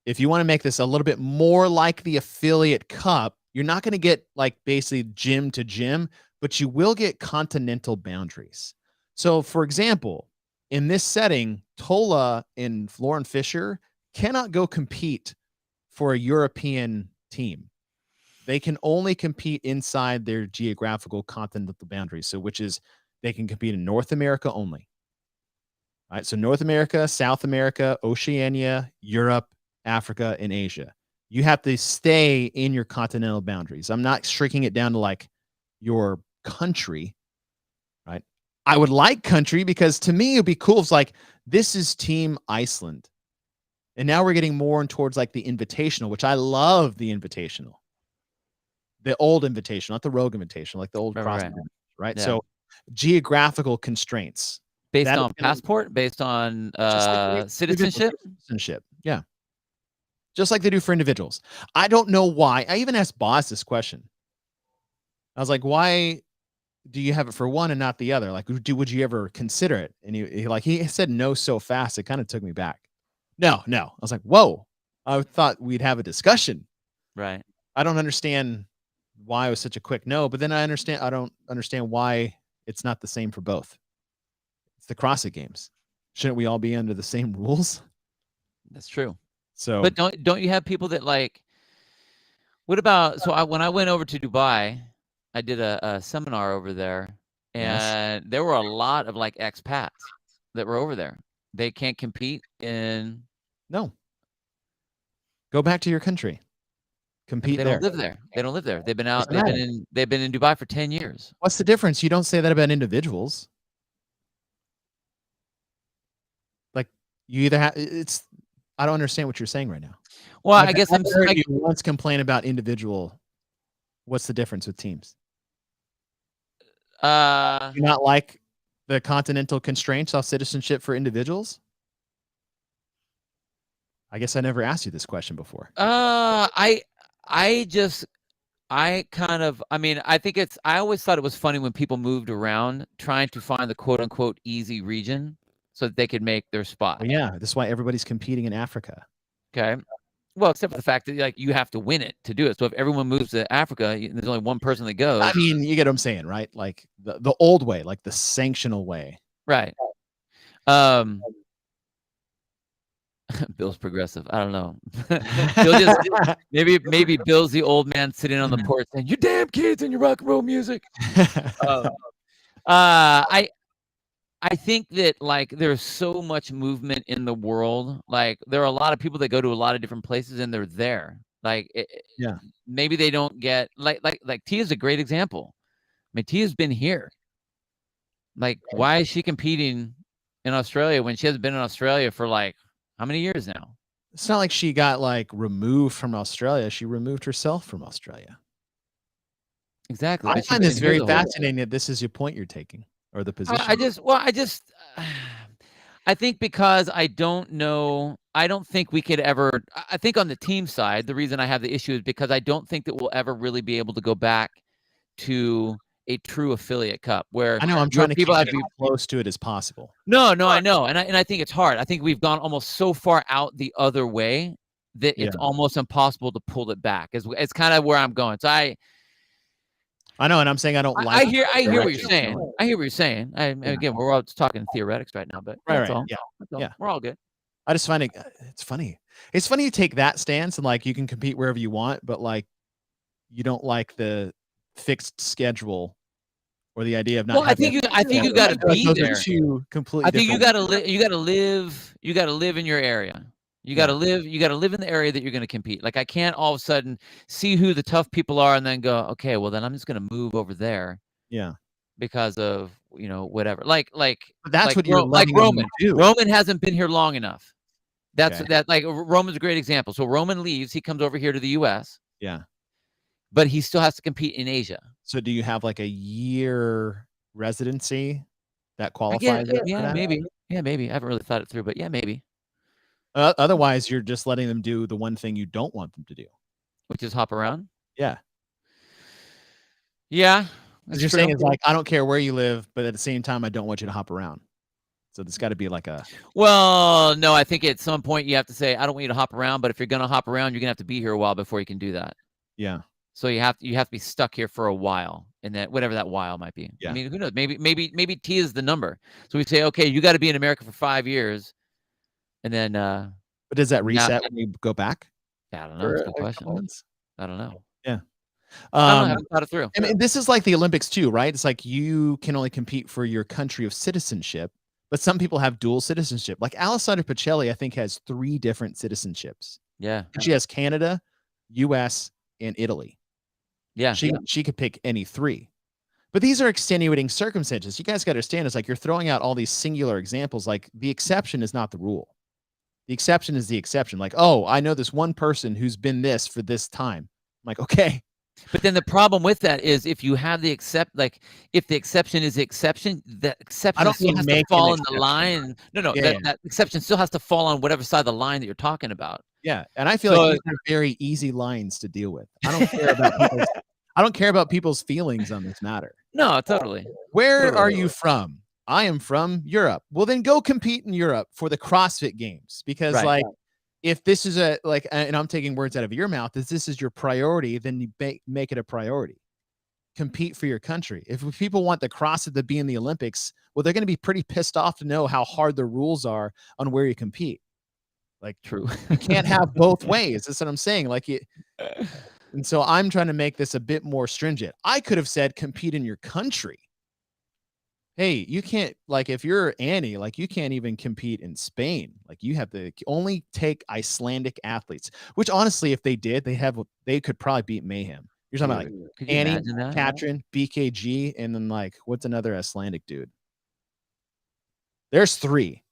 If you want to make this a little bit more like the affiliate cup, you're not going to get like basically gym to gym, but you will get continental boundaries. So, for example, in this setting, Tola and Lauren Fisher cannot go compete for a European team. They can only compete inside their geographical continental boundaries. So, which is they can compete in North America only. All right. So, North America, South America, Oceania, Europe, Africa, and Asia. You have to stay in your continental boundaries. I'm not shrinking it down to like your country, right? I would like country because to me, it'd be cool. It's like, this is Team Iceland. And now we're getting more towards like the invitational, which I love the invitational. The old invitational, not the Rogue invitational, like the old CrossFit, right? Yeah. So geographical constraints. Based on passport, based on citizenship? Citizenship, yeah. Just like they do for individuals. I don't know why. I even asked Boss this question. I was like, why do you have it for one and not the other? Like, would you ever consider it? And he said no so fast, it kind of took me back. No. I was like, whoa. I thought we'd have a discussion. Right. I don't understand why it was such a quick no, but then I don't understand why it's not the same for both. It's the CrossFit Games. Shouldn't we all be under the same rules? That's true. So, but don't you have people that like? What about when I went over to Dubai, I did a seminar over there, and there were a lot of like expats that were over there. They can't compete in. No. Go back to your country. Compete there. They don't live there. They don't live there. They've been out. They've been in Dubai for 10 years. What's the difference? You don't say that about individuals. Like, you either have I don't understand what you're saying right now. Well, I guess I'm heard you once complain about individual. What's the difference with teams? Do you not like the continental constraints of citizenship for individuals? I guess I never asked you this question before. I always thought it was funny when people moved around trying to find the quote unquote easy region so that they could make their spot. Well, yeah, that's why everybody's competing in Africa. Okay. Well, except for the fact that like you have to win it to do it. So if everyone moves to Africa, there's only one person that goes. I mean, you get what I'm saying, right? Like the old way, like the sanctional way. Right. Bill's progressive. I don't know. maybe Bill's the old man sitting on the porch saying, "You damn kids and your rock and roll music." I think that like there's so much movement in the world. Like there are a lot of people that go to a lot of different places and they're there. Like maybe they don't get like Tia's a great example. I mean, Tia's been here. Like, why is she competing in Australia when she hasn't been in Australia for like how many years now? It's not like she got like removed from Australia. She removed herself from Australia. Exactly. I find this very fascinating that this is your point you're taking. Or the position. I think because I don't know, I don't think we could ever, I think on the team side, the reason I have the issue is because I don't think that we'll ever really be able to go back to a true affiliate cup where I know I'm trying to keep as close to it as possible. No, I know. And I think it's hard. I think we've gone almost so far out the other way that it's almost impossible to pull it back. It's kind of where I'm going. So I know, and I'm saying I don't like. I hear what you're saying. I hear what you're saying. Again, we're all just talking theoretics right now, but right. Yeah, we're all good. I just find it's funny. It's funny you take that stance and like you can compete wherever you want, but like you don't like the fixed schedule or the idea of not. Well, I think you got to be there. Completely. I think you got to live. You got to live in your area. You got to live in the area that you're going to compete. Like I can't all of a sudden see who the tough people are and then go, okay, well then I'm just going to move over there. Yeah. Because of, whatever. Like that's what you're like Roman. Roman hasn't been here long enough. That's Okay. that. Like Roman's a great example. So Roman leaves, he comes over here to the U.S., Yeah. but he still has to compete in Asia. So do you have like a year residency that I get qualifies it. for Yeah, that? maybe. Yeah, maybe. I haven't really thought it through, but yeah, maybe. Otherwise, you're just letting them do the one thing you don't want them to do. Which is hop around. Yeah. Yeah, Because that's you're true. saying it's like, I don't care where you live, but at the same time, I don't want you to hop around. So there's got to be like a. Well, no, I think at some point you have to say, I don't want you to hop around, but if you're going to hop around, you're going to have to be here a while before you can do that. Yeah. So you have to be stuck here for a while, and that whatever that while might be. Yeah. I mean, who knows? Maybe T is the number. So we say, okay, you got to be in America for 5 years, and then. But does that reset when you go back? I don't know. It's a good question. Months? I don't know. Yeah. I don't know. I haven't thought it through. I mean, this is like the Olympics too, right? It's like you can only compete for your country of citizenship, but some people have dual citizenship. Like Alessandra Pacelli, I think, has 3 different citizenships. Yeah. She has Canada, US, and Italy. Yeah. She could pick any 3. But these are extenuating circumstances. You guys got to understand, it's like you're throwing out all these singular examples. Like the exception is not the rule. The exception is the exception. Like, oh, I know this one person who's been this for this time. I'm like, okay. But then the problem with that is if you have the if the exception is the exception, that exception still has to fall in the line. No, that exception still has to fall on whatever side of the line that you're talking about. Yeah, and I feel like these are very easy lines to deal with. I don't care about people's feelings on this matter. No, totally. Where are you from? I am from Europe. Well, then go compete in Europe for the CrossFit Games because if this is and I'm taking words out of your mouth, if this is your priority, then you make it a priority. Compete for your country. If people want the CrossFit to be in the Olympics, well, they're going to be pretty pissed off to know how hard the rules are on where you compete. Like, true. You can't have both ways. That's what I'm saying. And so I'm trying to make this a bit more stringent. I could have said compete in your country. Hey, you can't, like, if you're Annie, like, you can't even compete in Spain. Like, you have to only take Icelandic athletes, which honestly, if they did, they could probably beat Mayhem. You're talking about like Annie, Katrin, BKG, and then like, what's another Icelandic dude? There's 3.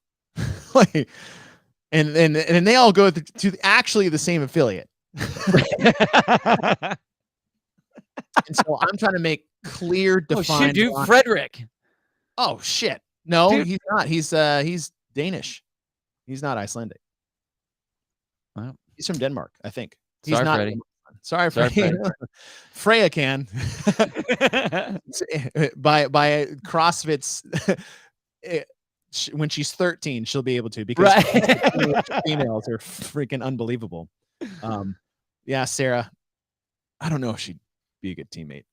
Like, and they all go to actually the same affiliate. And so I'm trying to make clear, defined. Oh, dude, Frederick. Oh shit! No, dude. He's not. He's Danish. He's not Icelandic. Well, he's from Denmark, I think. He's not. Freddie. Sorry, Freddie. Freya can. by CrossFit's. When she's 13, she'll be able to because females are freaking unbelievable. Yeah, Sarah. I don't know if she'd be a good teammate.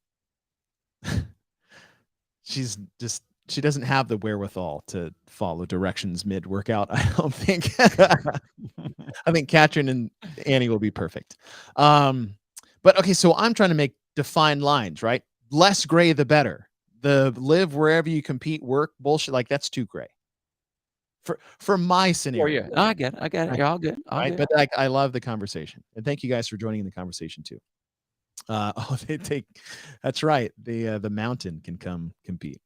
She doesn't have the wherewithal to follow directions mid-workout. I don't think. I think Katrin and Annie will be perfect. But okay, so I'm trying to make defined lines, right? Less gray, the better. The live wherever you compete, work bullshit, like that's too gray. For my scenario. No, I get it. You're all good. Right? But like, I love the conversation. And thank you guys for joining in the conversation too. That's right. The mountain can come compete.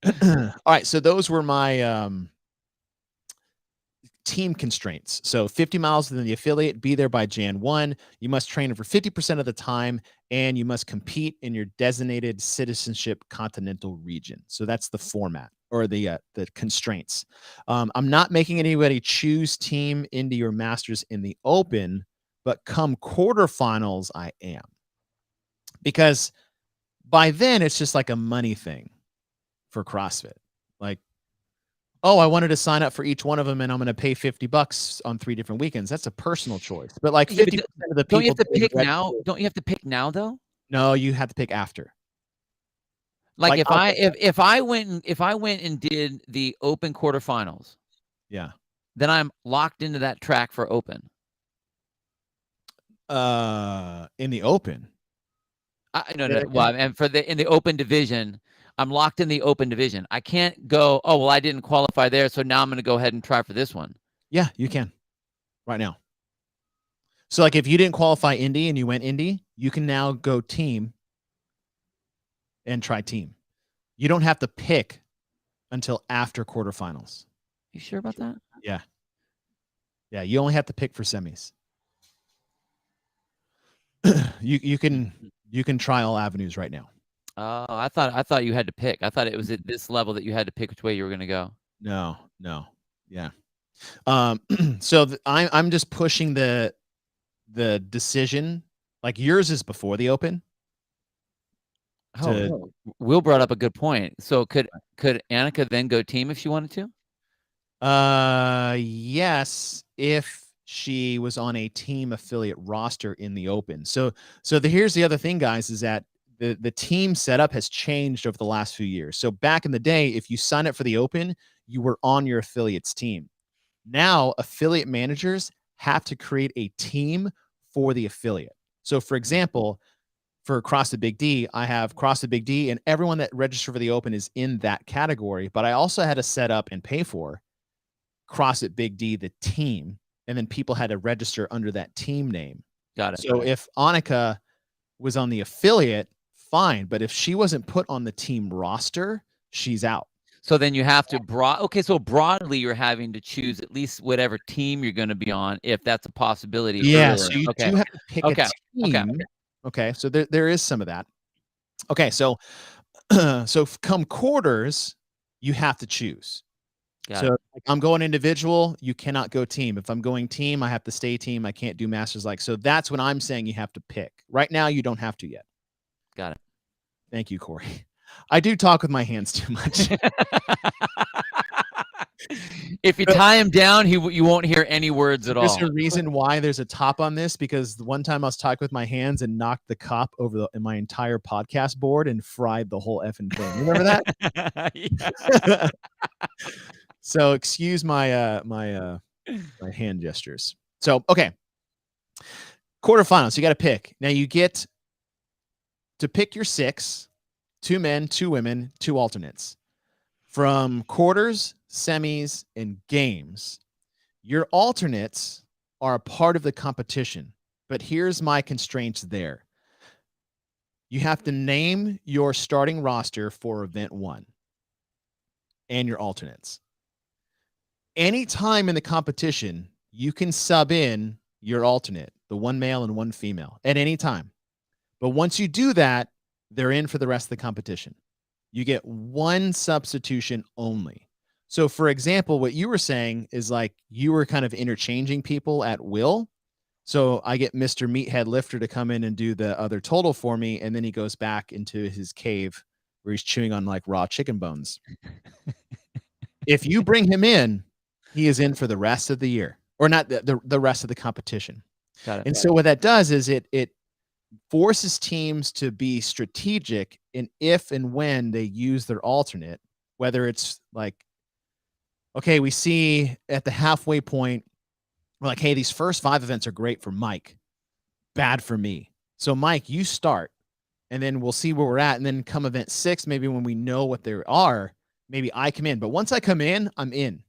All right. So those were my team constraints. So 50 miles within the affiliate, be there by Jan 1. You must train for 50% of the time, and you must compete in your designated citizenship continental region. So that's the format or the constraints. I'm not making anybody choose team into your masters in the open, but come quarterfinals, I am. Because by then it's just like a money thing for CrossFit. Like, oh, I wanted to sign up for each one of them and I'm going to pay $50 on 3 different weekends. That's a personal choice. But like 50% of the people. Don't you have to pick now? Don't you have to pick now though? No, you have to pick after. Like if I went and did the open quarterfinals. Yeah. Then I'm locked into that track for open. In the open. No. Well, and in the open division, I'm locked in the open division. I can't go, oh, well, I didn't qualify there, so now I'm going to go ahead and try for this one. Yeah, you can. Right now. So like if you didn't qualify Indy and you went Indy, you can now go team and try team. You don't have to pick until after quarterfinals. You sure about that? Yeah. Yeah, you only have to pick for semis. you can try all avenues right now. Oh, I thought you had to pick. I thought it was at this level that you had to pick which way you were going to go. No. Yeah. So I'm just pushing the decision. Like yours is before the open. Will brought up a good point. So could Annika then go team if she wanted to? Yes, if she was on a team affiliate roster in the open. So here's the other thing, guys, is that the team setup has changed over the last few years. So back in the day, if you sign up for the open, you were on your affiliate's team. Now affiliate managers have to create a team for the affiliate. So for example, for CrossFit Big D, I have CrossFit Big D, and everyone that registered for the open is in that category. But I also had to set up and pay for CrossFit Big D, the team, and then people had to register under that team name. Got it. So if Annika was on the affiliate, fine. But if she wasn't put on the team roster, she's out. So then you have to so broadly you're having to choose at least whatever team you're going to be on if that's a possibility. Yeah, so you do have to pick a team. Okay, so there is some of that. Okay, so so come quarters, you have to choose. So if I'm going individual, you cannot go team. If I'm going team, I have to stay team. I can't do masters like. So that's when I'm saying you have to pick. Right now, you don't have to yet. Got it. Thank you, Corey. I do talk with my hands too much. If you tie him down, you won't hear any words at all. There's a reason why there's a top on this, because the one time I was talking with my hands and knocked the cup over my entire podcast board and fried the whole effing thing. Remember that? So excuse my my hand gestures. So okay, quarterfinals. You got to pick. Now you get to pick your 6: 2 men, 2 women, 2 alternates. From quarters, semis, and games, your alternates are a part of the competition. But here's my constraints there. You have to name your starting roster for event 1 and your alternates. Anytime in the competition, you can sub in your alternate, the 1 male and 1 female, at any time. But once you do that, they're in for the rest of the competition. You get 1 substitution only. So for example, what you were saying is like you were kind of interchanging people at will. So I get Mr. Meathead Lifter to come in and do the other total for me, and then he goes back into his cave where he's chewing on like raw chicken bones. If you bring him in, he is in for the rest of the year, or not the rest of the competition. Got it. And so what that does is it forces teams to be strategic in if and when they use their alternate, whether it's like, okay, we see at the halfway point, we're like, hey, these first 5 events are great for Mike, bad for me. So Mike, you start, and then we'll see where we're at. And then come event 6, maybe when we know what there are, maybe I come in. But once I come in, I'm in.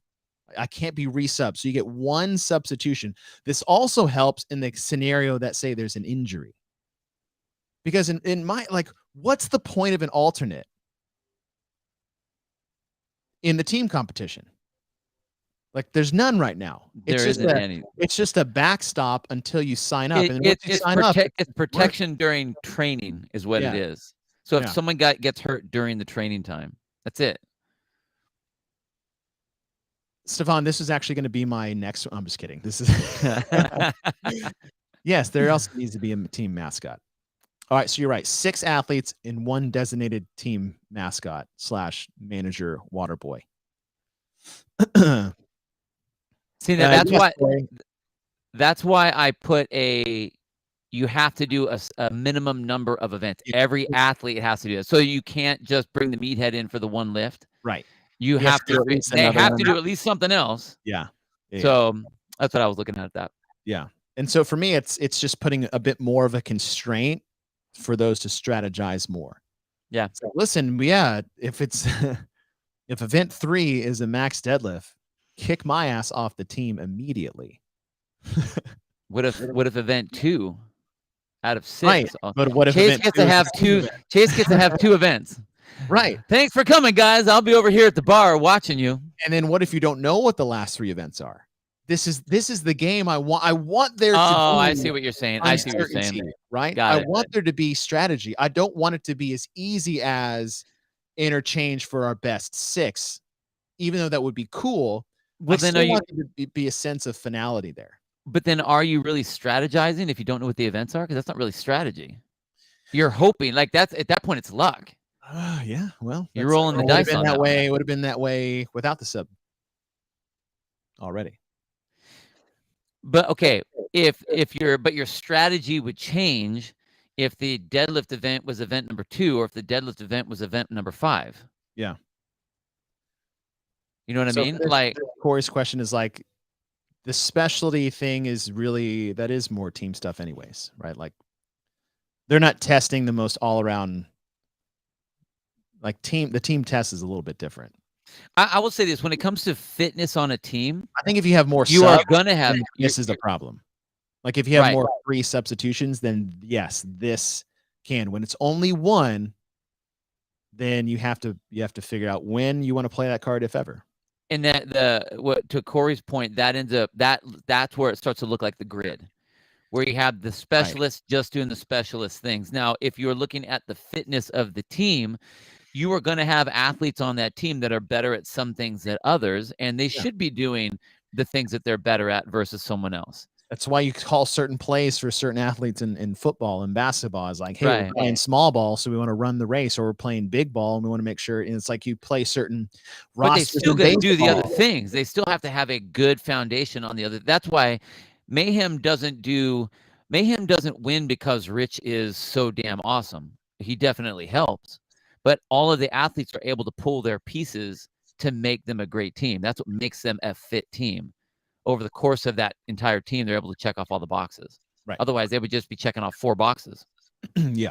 I can't be resub. So you get 1 substitution. This also helps in the scenario that, say, there's an injury. Because in my, like, what's the point of an alternate in the team competition? Like, there's none right now. It's just a backstop until you sign up. It's protection during training is what it is. So if someone gets hurt during the training time, that's it. Stefan, this is actually going to be my next. I'm just kidding. This is yes. There also needs to be a team mascot. All right, so you're right. 6 athletes in 1 designated team mascot / manager water boy. See, that's why I put you have to do a minimum number of events. Every athlete has to do it. So you can't just bring the meathead in for the 1 lift. Right. You have to. They have to do at least something else. Yeah. So that's what I was looking at that. Yeah. And so for me, it's just putting a bit more of a constraint for those to strategize more. Yeah. So listen, if it's if event 3 is a max deadlift, kick my ass off the team immediately. What if event 2 out of 6? Right. But what if Chase gets to have 2? Chase gets to have 2 events. Right. Thanks for coming, guys. I'll be over here at the bar watching you. And then what if you don't know what the last 3 events are? this is the game I want. I want there to Oh, I be see what you're saying. I see what you're uncertainty, saying. right? Got I it. want there to be strategy. I don't want it to be as easy as interchange for our best 6, even though that would be cool. I Well, then are still you want there to be a sense of finality there. but then are you really strategizing if you don't know what the events are? Because that's not really strategy. You're hoping, like, that's at that point, it's luck. Yeah, well, You're that's rolling the it would've dice been on that that one. way. It would have been that way without the sub already. But okay, if your strategy would change if the deadlift event was event number 2 or if the deadlift event was event number 5. Yeah. You know what I So mean? Like, Corey's question is like the specialty thing is really that is more team stuff anyways, right? Like they're not testing the most all around like the team test is a little bit different. I will say this, when it comes to fitness on a team, I think if you have more you are subs, gonna have then this is a problem. Like if you have Right. more free substitutions, then yes, this can. When it's only one, then you have to figure out when you want to play that card, if ever. And that what to Corey's point, that ends up that's where it starts to look like the grid, where you have the specialist just doing the specialist things. Now, if you're looking at the fitness of the team, you are going to have athletes on that team that are better at some things than others, and they should be doing the things that they're better at versus someone else. That's why you call certain plays for certain athletes in football and basketball. Is like, hey, Right. we're playing small ball, so we want to run the race, or we're playing big ball, and we want to make sure. And it's like you play certain But they rosters. still in got to do the other baseball. things. They still have to have a good foundation on the other. That's why Mayhem doesn't win because Rich is so damn awesome. He definitely helps, but all of the athletes are able to pull their pieces to make them a great team. That's what makes them a fit team. Over the course of that entire team, they're able to check off all the boxes. Right. Otherwise, they would just be checking off 4 boxes. Yeah.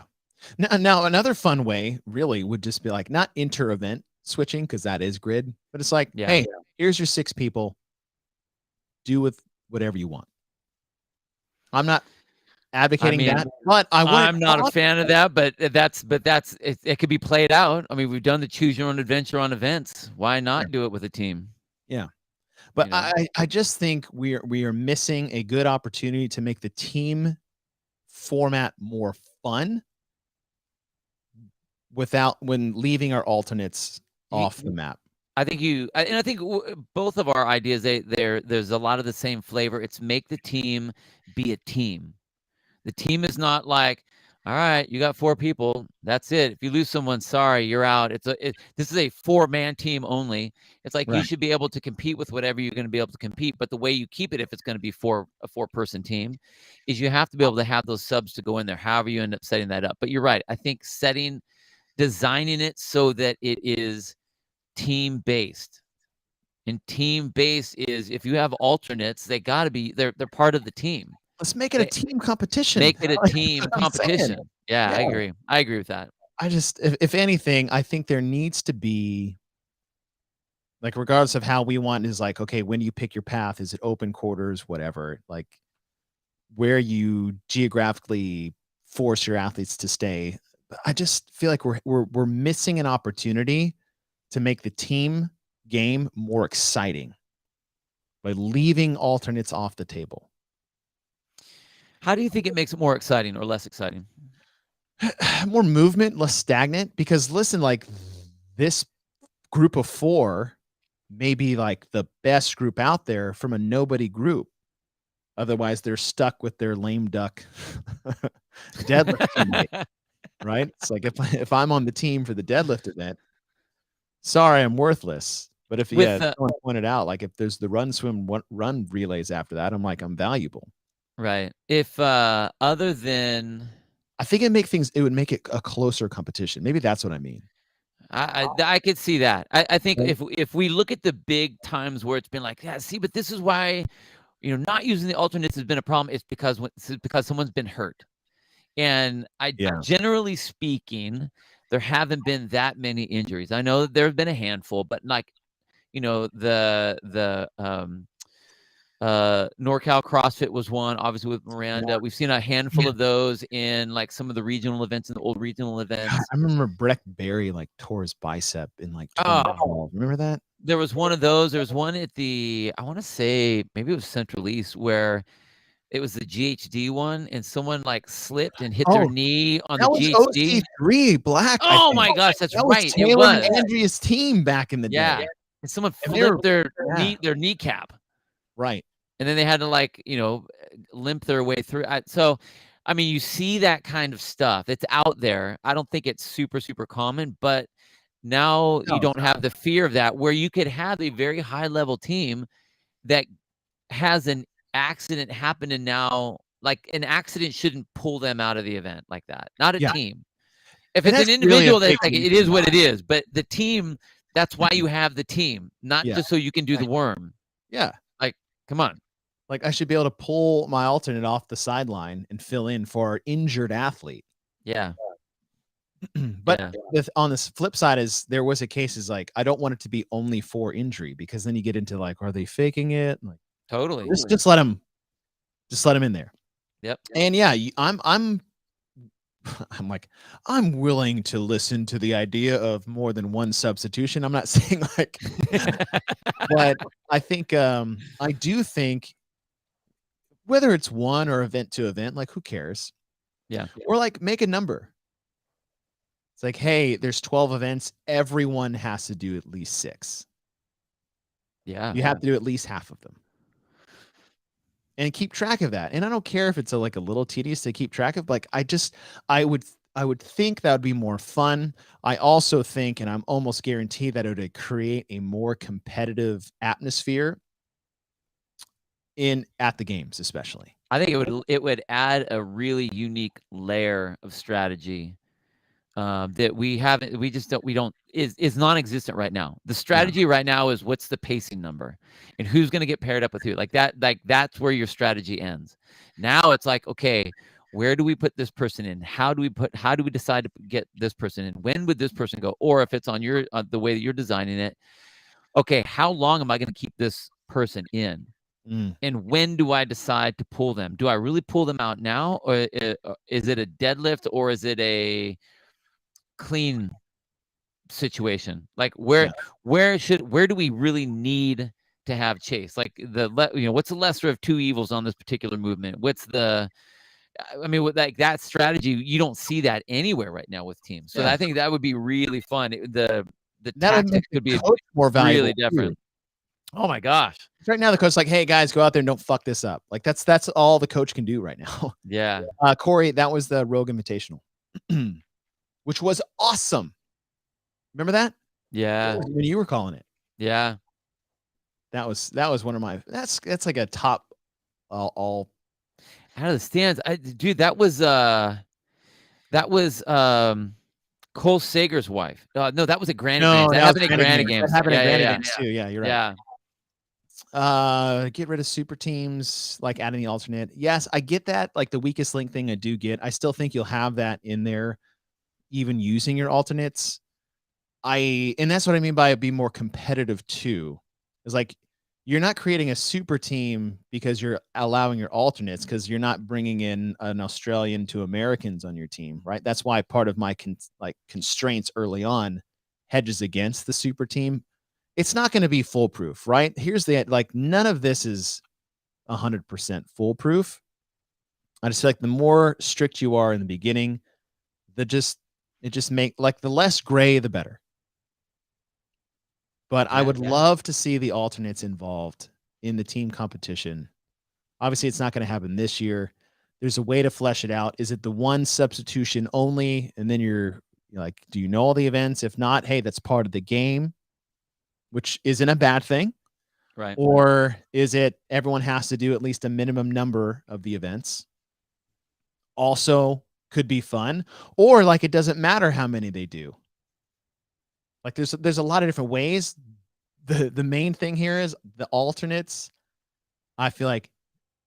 Now, another fun way really would just be like not inter-event switching because that is grid, but it's like, hey, here's your 6 people. Do with whatever you want. I'm not advocating that, but I'm not a fan of that, but it could be played out. I mean, we've done the choose your own adventure on events. Why not do it with a team? Yeah. But I just think we are missing a good opportunity to make the team format more fun when leaving our alternates off the map. I think both of our ideas, there's a lot of the same flavor. It's make the team be a team. The team is not like, all right, you got 4 people. That's it. If you lose someone, sorry, you're out. This is a 4-man team only. It's like you should be able to compete with whatever you're going to be able to compete. But the way you keep it, if it's going to be a 4-person team, is you have to be able to have those subs to go in there, however you end up setting that up. But you're right. I think designing it so that it is team-based. And team-based is if you have alternates, they're part of the team. Let's make it a team competition. Make it a team competition. Yeah, I agree. I agree with that. I just, if anything, I think there needs to be, like, regardless of how we want, is like, okay, when you pick your path, is it open quarters, whatever, like where you geographically force your athletes to stay. But I just feel like we're missing an opportunity to make the team game more exciting by leaving alternates off the table. How do you think it makes it more exciting or less exciting? More movement, less stagnant. Because listen, like this group of 4 may be like the best group out there from a nobody group. Otherwise, they're stuck with their lame duck deadlift teammate, right? It's like if I'm on the team for the deadlift event, sorry, I'm worthless. But if someone pointed out, like if there's the run, swim, run relays after that, I'm like, I'm valuable. Right. If other than, I think it would make it a closer competition. Maybe that's what I mean. I could see that. I think if we look at the big times where it's been like, yeah, see, but this is why, not using the alternates has been a problem. It's because someone's been hurt. And generally speaking, there haven't been that many injuries. I know there have been a handful, but like, NorCal CrossFit was one, obviously with Miranda. We've seen a handful of those in like some of the regional events and the old regional events. God, I remember Breck Berry like tore his bicep in like Oh. 2012. Remember that? There was one of those. There was one at the, I want to say maybe it was Central East, where it was the GHD one, and someone like slipped and hit their knee on the That was GHD. OC3 Black. I Oh think. my gosh, that's That was right. It Taylor and was. Andrea's team back in the Yeah. day. And someone And flipped they're- their kneecap. Right. And then they had to like, you know, limp their way through. So, I mean, you see that kind of stuff. It's out there. I don't think it's super, super common, but now you don't have the fear of that, where you could have a very high level team that has an accident happen, and now like an accident shouldn't pull them out of the event like that. Not a team. If And it's an that's really individual, a that's big like, it is what it is. But the team, that's why you have the team, not Yeah. just so you can do the worm. Yeah. Like, come on. Like I should be able to pull my alternate off the sideline and fill in for our injured athlete. Yeah. But on this flip side is there was a case is like, I don't want it to be only for injury, because then you get into like, are they faking it? Like, Totally. just let them in there. Yep. And yeah, I'm like, I'm willing to listen to the idea of more than one substitution. I'm not saying like, but I think, I do think whether it's one or event to event, like who cares? Yeah. Or like make a number. It's like, hey, there's 12 events. Everyone has to do at least 6. Yeah. You have to do at least half of them. And keep track of that. And I don't care if it's like a little tedious to keep track of. Like, I would think that would be more fun. I also think, and I'm almost guaranteed, that it would create a more competitive atmosphere at the games, especially. I think it would add a really unique layer of strategy that is non-existent right now. The strategy right now is what's the pacing number and who's going to get paired up with who. Like that's where your strategy ends. Now it's like, okay, where do we put this person in? How do we decide to get this person in? When would this person go? Or if it's on the way that you're designing it, okay, how long am I going to keep this person in? And when do I decide to pull them? Do I really pull them out now? Or is it a deadlift, or is it a clean situation? Like where do we really need to have chase? Like what's the lesser of two evils on this particular movement? With like that strategy, you don't see that anywhere right now with teams. So I think that would be really fun. The tactics could be more valuable, really different. too. Oh my gosh. Right now the coach's like, hey guys, go out there and don't fuck this up. Like that's all the coach can do right now. Yeah. Corey, that was the Rogue Invitational, which was awesome. Remember that? Yeah. When you were calling it. Yeah. That was one of my, that's like a top all out of the stands. Dude, that was Cole Sager's wife. No, that was at Granite Games. That happened at Granite Games. That happened at Granite Games too. Yeah, you're right. Yeah. Get rid of super teams, like adding the alternate. Yes, I get that. Like the weakest link thing, I do get. I still think you'll have that in there, even using your alternates. And that's what I mean by be more competitive too. Is like you're not creating a super team because you're allowing your alternates, because you're not bringing in an Australian to Americans on your team, right? That's why part of my constraints early on hedges against the super team. It's not going to be foolproof, right? Here's none of this is 100% foolproof. I just feel like the more strict you are in the beginning, it just make like the less gray, the better. But I would love to see the alternates involved in the team competition. Obviously, it's not going to happen this year. There's a way to flesh it out. Is it the one substitution only? And then you're like, do you know all the events? If not, hey, that's part of the game, which isn't a bad thing. Right. Or is it everyone has to do at least a minimum number of the events? Also could be fun. Or like it doesn't matter how many they do. Like there's a lot of different ways. The main thing here is the alternates, I feel like,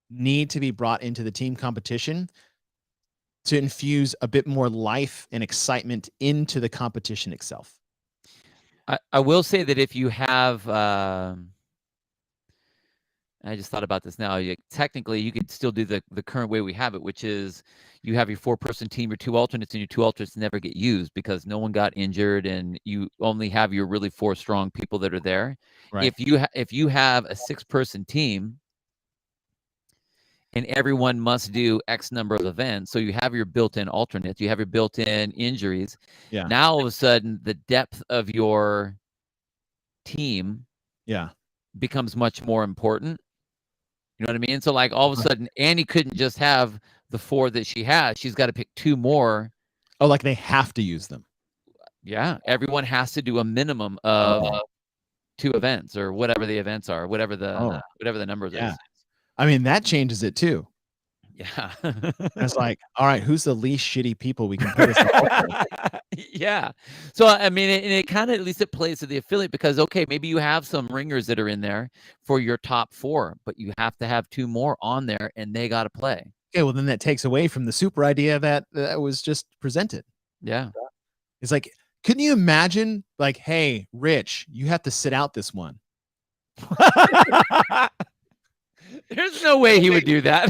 need to be brought into the team competition to infuse a bit more life and excitement into the competition itself. I will say that if you have I just thought about this now. Technically, you could still do the current way we have it, which is you have your 4-person team, your 2 alternates, and your 2 alternates never get used because no one got injured, and you only have your really 4 strong people that are there. Right. If you have a 6-person team and everyone must do X number of events, so you have your built-in alternates, you have your built-in injuries. Yeah. Now all of a sudden, the depth of your team becomes much more important. You know what I mean? So like all of a sudden, Annie couldn't just have the 4 that she has. She's got to pick 2 more. Oh, like they have to use them. Yeah, everyone has to do a minimum of 2 events or whatever the events are, whatever the numbers is. I mean, that changes it too. Yeah. It's like, all right, who's the least shitty people we can put as the Yeah. So I mean, it kind of, at least it plays to the affiliate because okay, maybe you have some ringers that are in there for your top 4, but you have to have 2 more on there and they got to play. Okay, well then that takes away from the super idea that was just presented. Yeah. It's like, couldn't you imagine like, hey, Rich, you have to sit out this one. There's no way he would do that.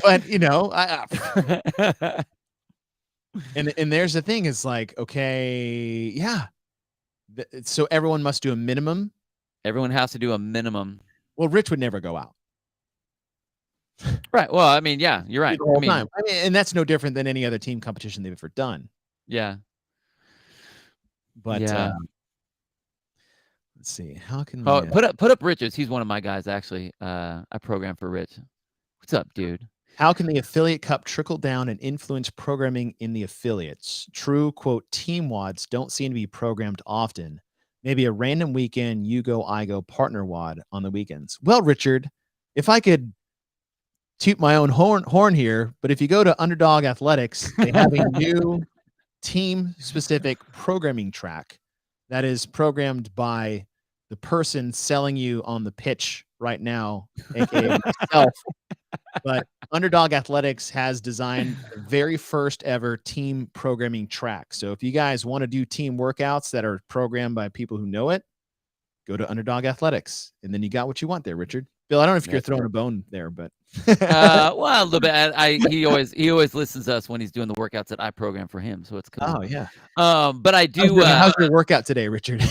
But you know, and there's the thing, is like, okay, yeah. So everyone must do a minimum. Everyone has to do a minimum. Well, Rich would never go out. Right. Well, I mean, yeah, you're right. The whole time. I mean, and that's no different than any other team competition they've ever done. Yeah. But yeah. Let's see. How can we put up Richards? He's one of my guys, actually. I program for Rich. What's up, dude? How can the affiliate cup trickle down and influence programming in the affiliates? True, quote, team WODs don't seem to be programmed often. Maybe a random weekend, you go, I go partner WOD on the weekends. Well, Richard, if I could toot my own horn here, but if you go to Underdog Athletics, they have a new team-specific programming track that is programmed by the person selling you on the pitch right now, aka myself. But Underdog Athletics has designed the very first ever team programming track. So if you guys want to do team workouts that are programmed by people who know it, go to Underdog Athletics, and then you got what you want there, Richard. Bill, I don't know if you're throwing a bone there, but well, a little bit. He always listens to us when he's doing the workouts that I program for him, so it's cool. Oh yeah. But I do. How's your workout today, Richard?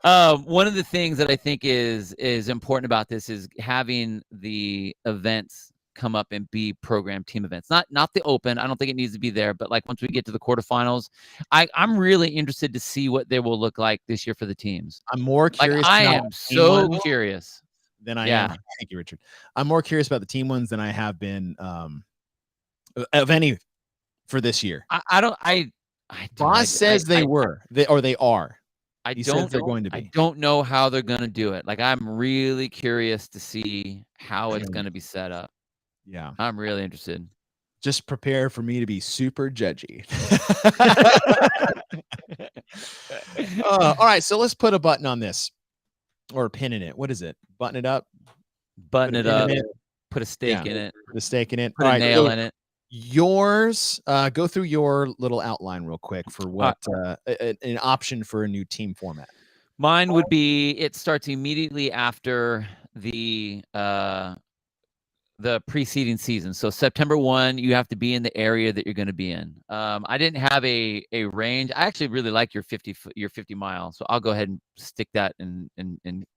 One of the things that I think is important about this is having the events come up and be programmed team events. Not the open. I don't think it needs to be there, but like once we get to the quarterfinals, I'm really interested to see what they will look like this year for the teams. I'm more curious. I am so curious than I am. Thank you, Richard. I'm more curious about the team ones than I have been of any for this year. Boss says they are. He says they're going to be. I don't know how they're going to do it. Like, I'm really curious to see how it's going to be set up. Yeah. I'm really interested. Just prepare for me to be super judgy. All right. So let's put a button on this, or a pin in it. What is it? Button it up. Button it up. Put a stake in it. Put a stake in it. Put a nail in it. Yours, go through your little outline real quick for what an option for a new team format. Mine would be, it starts immediately after the preceding season. So September 1, you have to be in the area that you're going to be in. I didn't have a range. I actually really like your 50 miles. So I'll go ahead and stick that and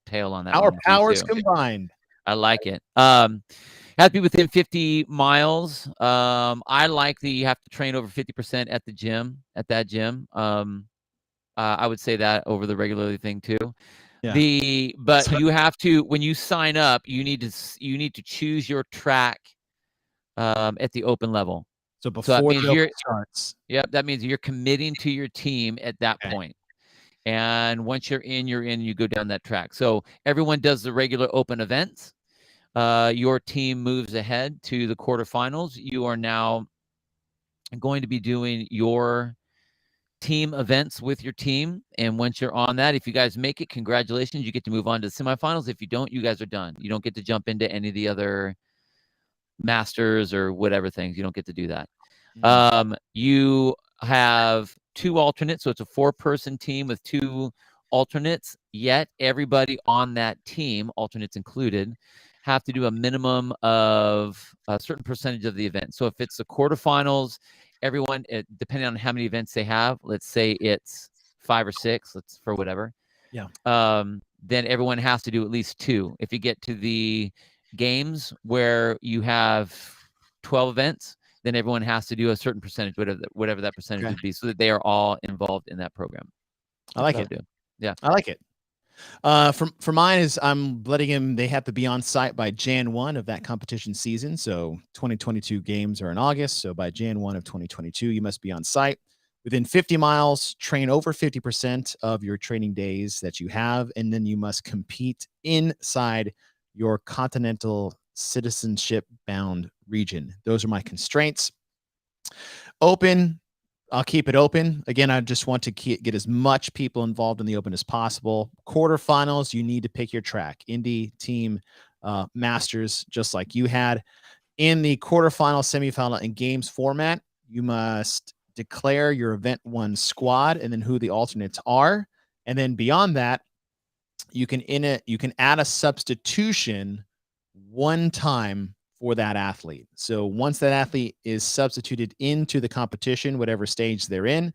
tail on that. Our powers combined. I like it. Have to be within 50 miles. I like that you have to train over 50% at that gym. I would say that over the regularly thing too. Yeah. But you have to, when you sign up, you need to choose your track at the open level. So before the starts. Yep, that means you're committing to your team at that point. And once you're in, you go down that track. So everyone does the regular open events. Your team moves ahead to the quarterfinals. You are now going to be doing your team events with your team. And once you're on that, if you guys make it, congratulations. You get to move on to the semifinals. If you don't, you guys are done. You don't get to jump into any of the other masters or whatever things. You don't get to do that. You have 2 alternates. So it's a 4-person team with 2 alternates, yet everybody on that team, alternates included, have to do a minimum of a certain percentage of the event. So if it's the quarterfinals, everyone, depending on how many events they have, let's say it's 5 or 6, let's for whatever. Yeah. Then everyone has to do at least 2. If you get to the games where you have 12 events, then everyone has to do a certain percentage, whatever that percentage would be, so that they are all involved in that program. I like it. Yeah, I like it. For mine is I'm letting them, they have to be on site by Jan 1 of that competition season. So 2022 games are in August. So by Jan 1 of 2022, you must be on site within 50 miles, train over 50% of your training days that you have. And then you must compete inside your continental citizenship bound region. Those are my constraints. Open. I'll keep it open. Again, I just want to get as much people involved in the open as possible. Quarterfinals, you need to pick your track. Indy, team, masters, just like you had. In the quarterfinal, semifinal, and games format, you must declare your event 1 squad and then who the alternates are. And then beyond that, you can add a substitution 1 time for that athlete. So once that athlete is substituted into the competition, whatever stage they're in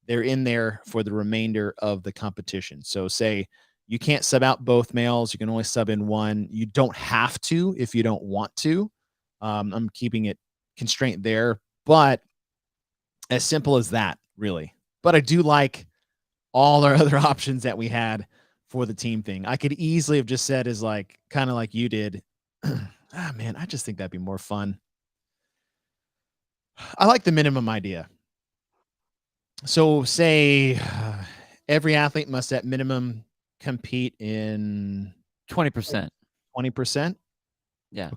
there for the remainder of the competition. So say you can't sub out both males, you can only sub in one. You don't have to if you don't want to. I'm keeping it constraint there, but as simple as that, really. But I do like all our other options that we had for the team thing. I could easily have just said is like, kind of like you did, man, I just think that'd be more fun. I like the minimum idea. So say every athlete must at minimum compete in 20%. 20%? Yeah.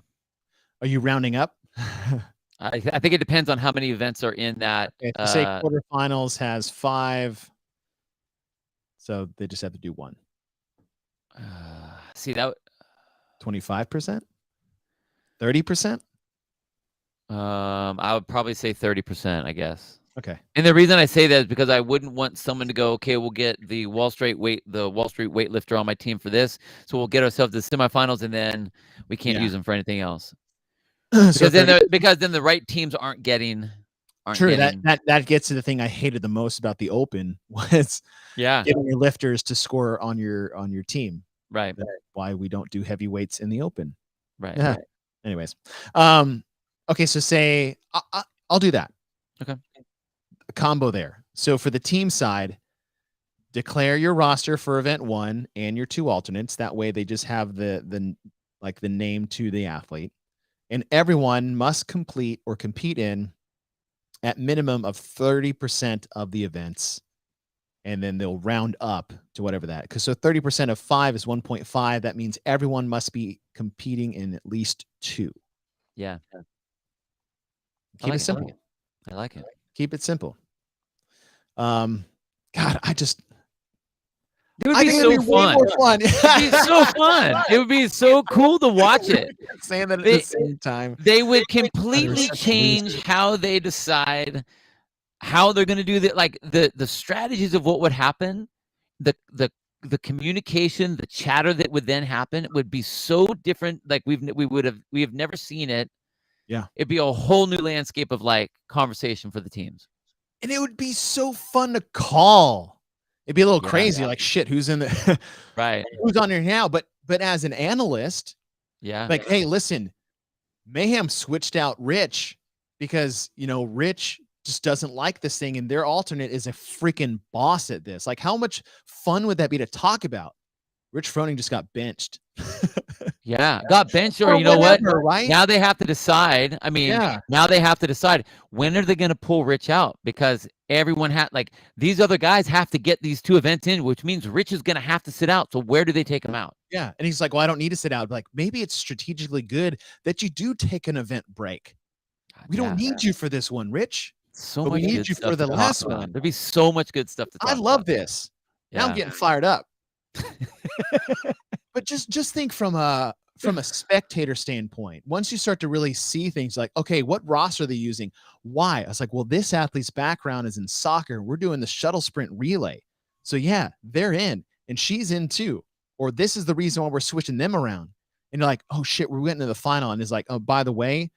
Are you rounding up? I think it depends on how many events are in that. Okay, so say quarterfinals has 5. So they just have to do 1. See that 25%? 30%? I would probably say 30%, I guess. Okay. And the reason I say that is because I wouldn't want someone to go, okay, we'll get the Wall Street weightlifter on my team for this, so we'll get ourselves to the semifinals, and then we can't use them for anything else. Because then the right teams aren't getting. That gets to the thing I hated the most about the Open was getting your lifters to score on your team. Right. That's why we don't do heavyweights in the Open. Right. Yeah. Right. Anyways, okay. So say I'll do that. Okay. A combo there. So for the team side, declare your roster for event 1 and your 2 alternates. That way they just have the name to the athlete, and everyone must complete or compete in at minimum of 30% of the events. And then they'll round up to whatever that, because so 30% of 5 is 1.5. That means everyone must be competing in at least 2. Yeah. Keep it simple. I like it. Keep it simple. God, it would be so fun. It would be so fun. It would be so cool to watch it. Saying that at the same time. They would completely change how they decide how they're going to do that. Like the strategies of what would happen, the communication, the chatter that would then happen would be so different. Like we have never seen it. Yeah. It'd be a whole new landscape of like conversation for the teams. And it would be so fun to call. It'd be a little crazy, like shit, who's in the right? Who's on here now? But as an analyst, like, hey, listen, Mayhem switched out Rich because Rich just doesn't like this thing, and their alternate is a freaking boss at this. Like, how much fun would that be to talk about? Rich Froning just got benched. Got benched, or you know whatever, what? Right? Now they have to decide. I mean, now they have to decide when are they going to pull Rich out, because everyone these other guys have to get these 2 events in, which means Rich is going to have to sit out. So where do they take him out? Yeah, and he's like, well, I don't need to sit out. Like, maybe it's strategically good that you do take an event break. We don't need you for this one, Rich. So but much we need you for the last one. There'd be so much good stuff to talk about. I love this. Now I'm getting fired up. But just think from a spectator standpoint. Once you start to really see things like, okay, what roster are they using? Why? I was like, well, this athlete's background is in soccer. We're doing the shuttle sprint relay. So yeah, they're in. and she's in too, or this is the reason why we're switching them around. And you're like, oh shit, we're getting to the final. And it's like, oh, by the way,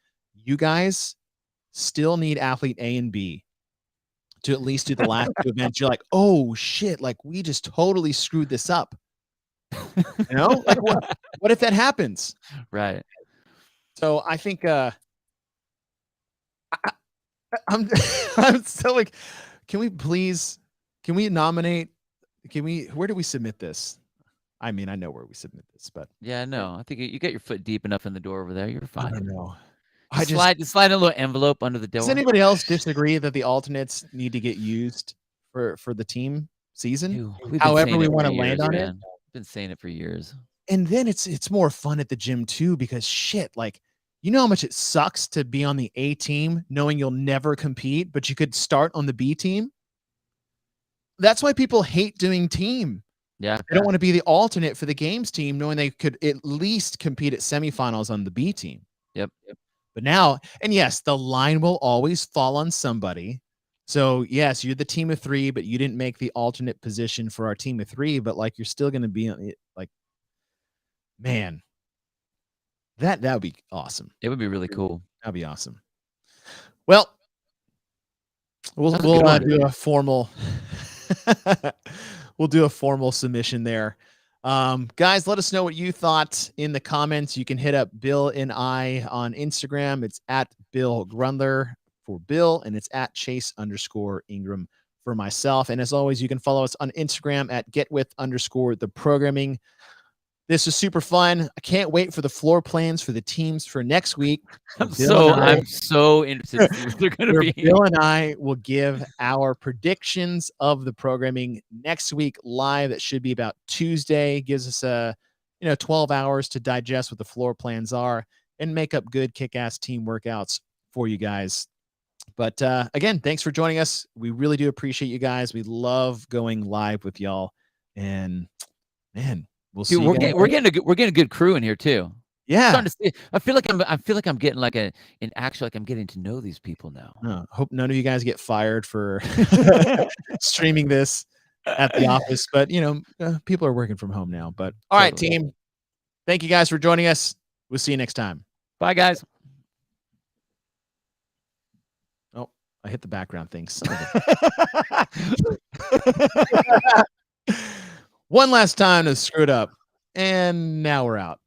you guys still need athlete A and B to at least do the last two events. You're like, oh shit, like we just totally screwed this up. You know, like what if that happens? Right. So I think I'm I'm still like, can we nominate? Where do we submit this? I mean, I know where we submit this, but yeah, no, I think you get your foot deep enough in the door over there. You're fine. I don't know. Just slide a little envelope under the door. Does anybody else disagree that the alternates need to get used for the team season? However we want to land on it. Been saying it for years. And then it's more fun at the gym too, because shit, like, you know how much it sucks to be on the A team knowing you'll never compete, but you could start on the B team. That's why people hate doing team. Yeah. They don't want to be the alternate for the games team, knowing they could at least compete at semifinals on the B team. Yep. But now, and yes, the line will always fall on somebody. So yes, you're the team of 3, but you didn't make the alternate position for our team of 3, but like, you're still going to be on it. Like, man, that would be awesome. It would be really cool. That'd be awesome. Well, we'll do a formal we'll do a formal submission there. Guys, let us know what you thought in the comments. You can hit up Bill and I on Instagram. It's at Bill Grundler for Bill, and it's at Chase_Ingram for myself. And as always, you can follow us on Instagram at getwith_the programming. This is super fun. I can't wait for the floor plans for the teams for next week. I'm so interested to see what they're going to be. Bill and I will give our predictions of the programming next week live. That should be about Tuesday. Gives us 12 hours to digest what the floor plans are and make up good kick-ass team workouts for you guys. But again, thanks for joining us. We really do appreciate you guys. We love going live with y'all. And man, we'll see. We're getting a good crew in here too. Yeah. I feel like I'm getting like I'm getting to know these people now. Hope none of you guys get fired for streaming this at the office, but people are working from home now. But all right, team. Thank you guys for joining us. We'll see you next time. Bye, guys. Oh, I hit the background thing. One last time to screw it up. And now we're out.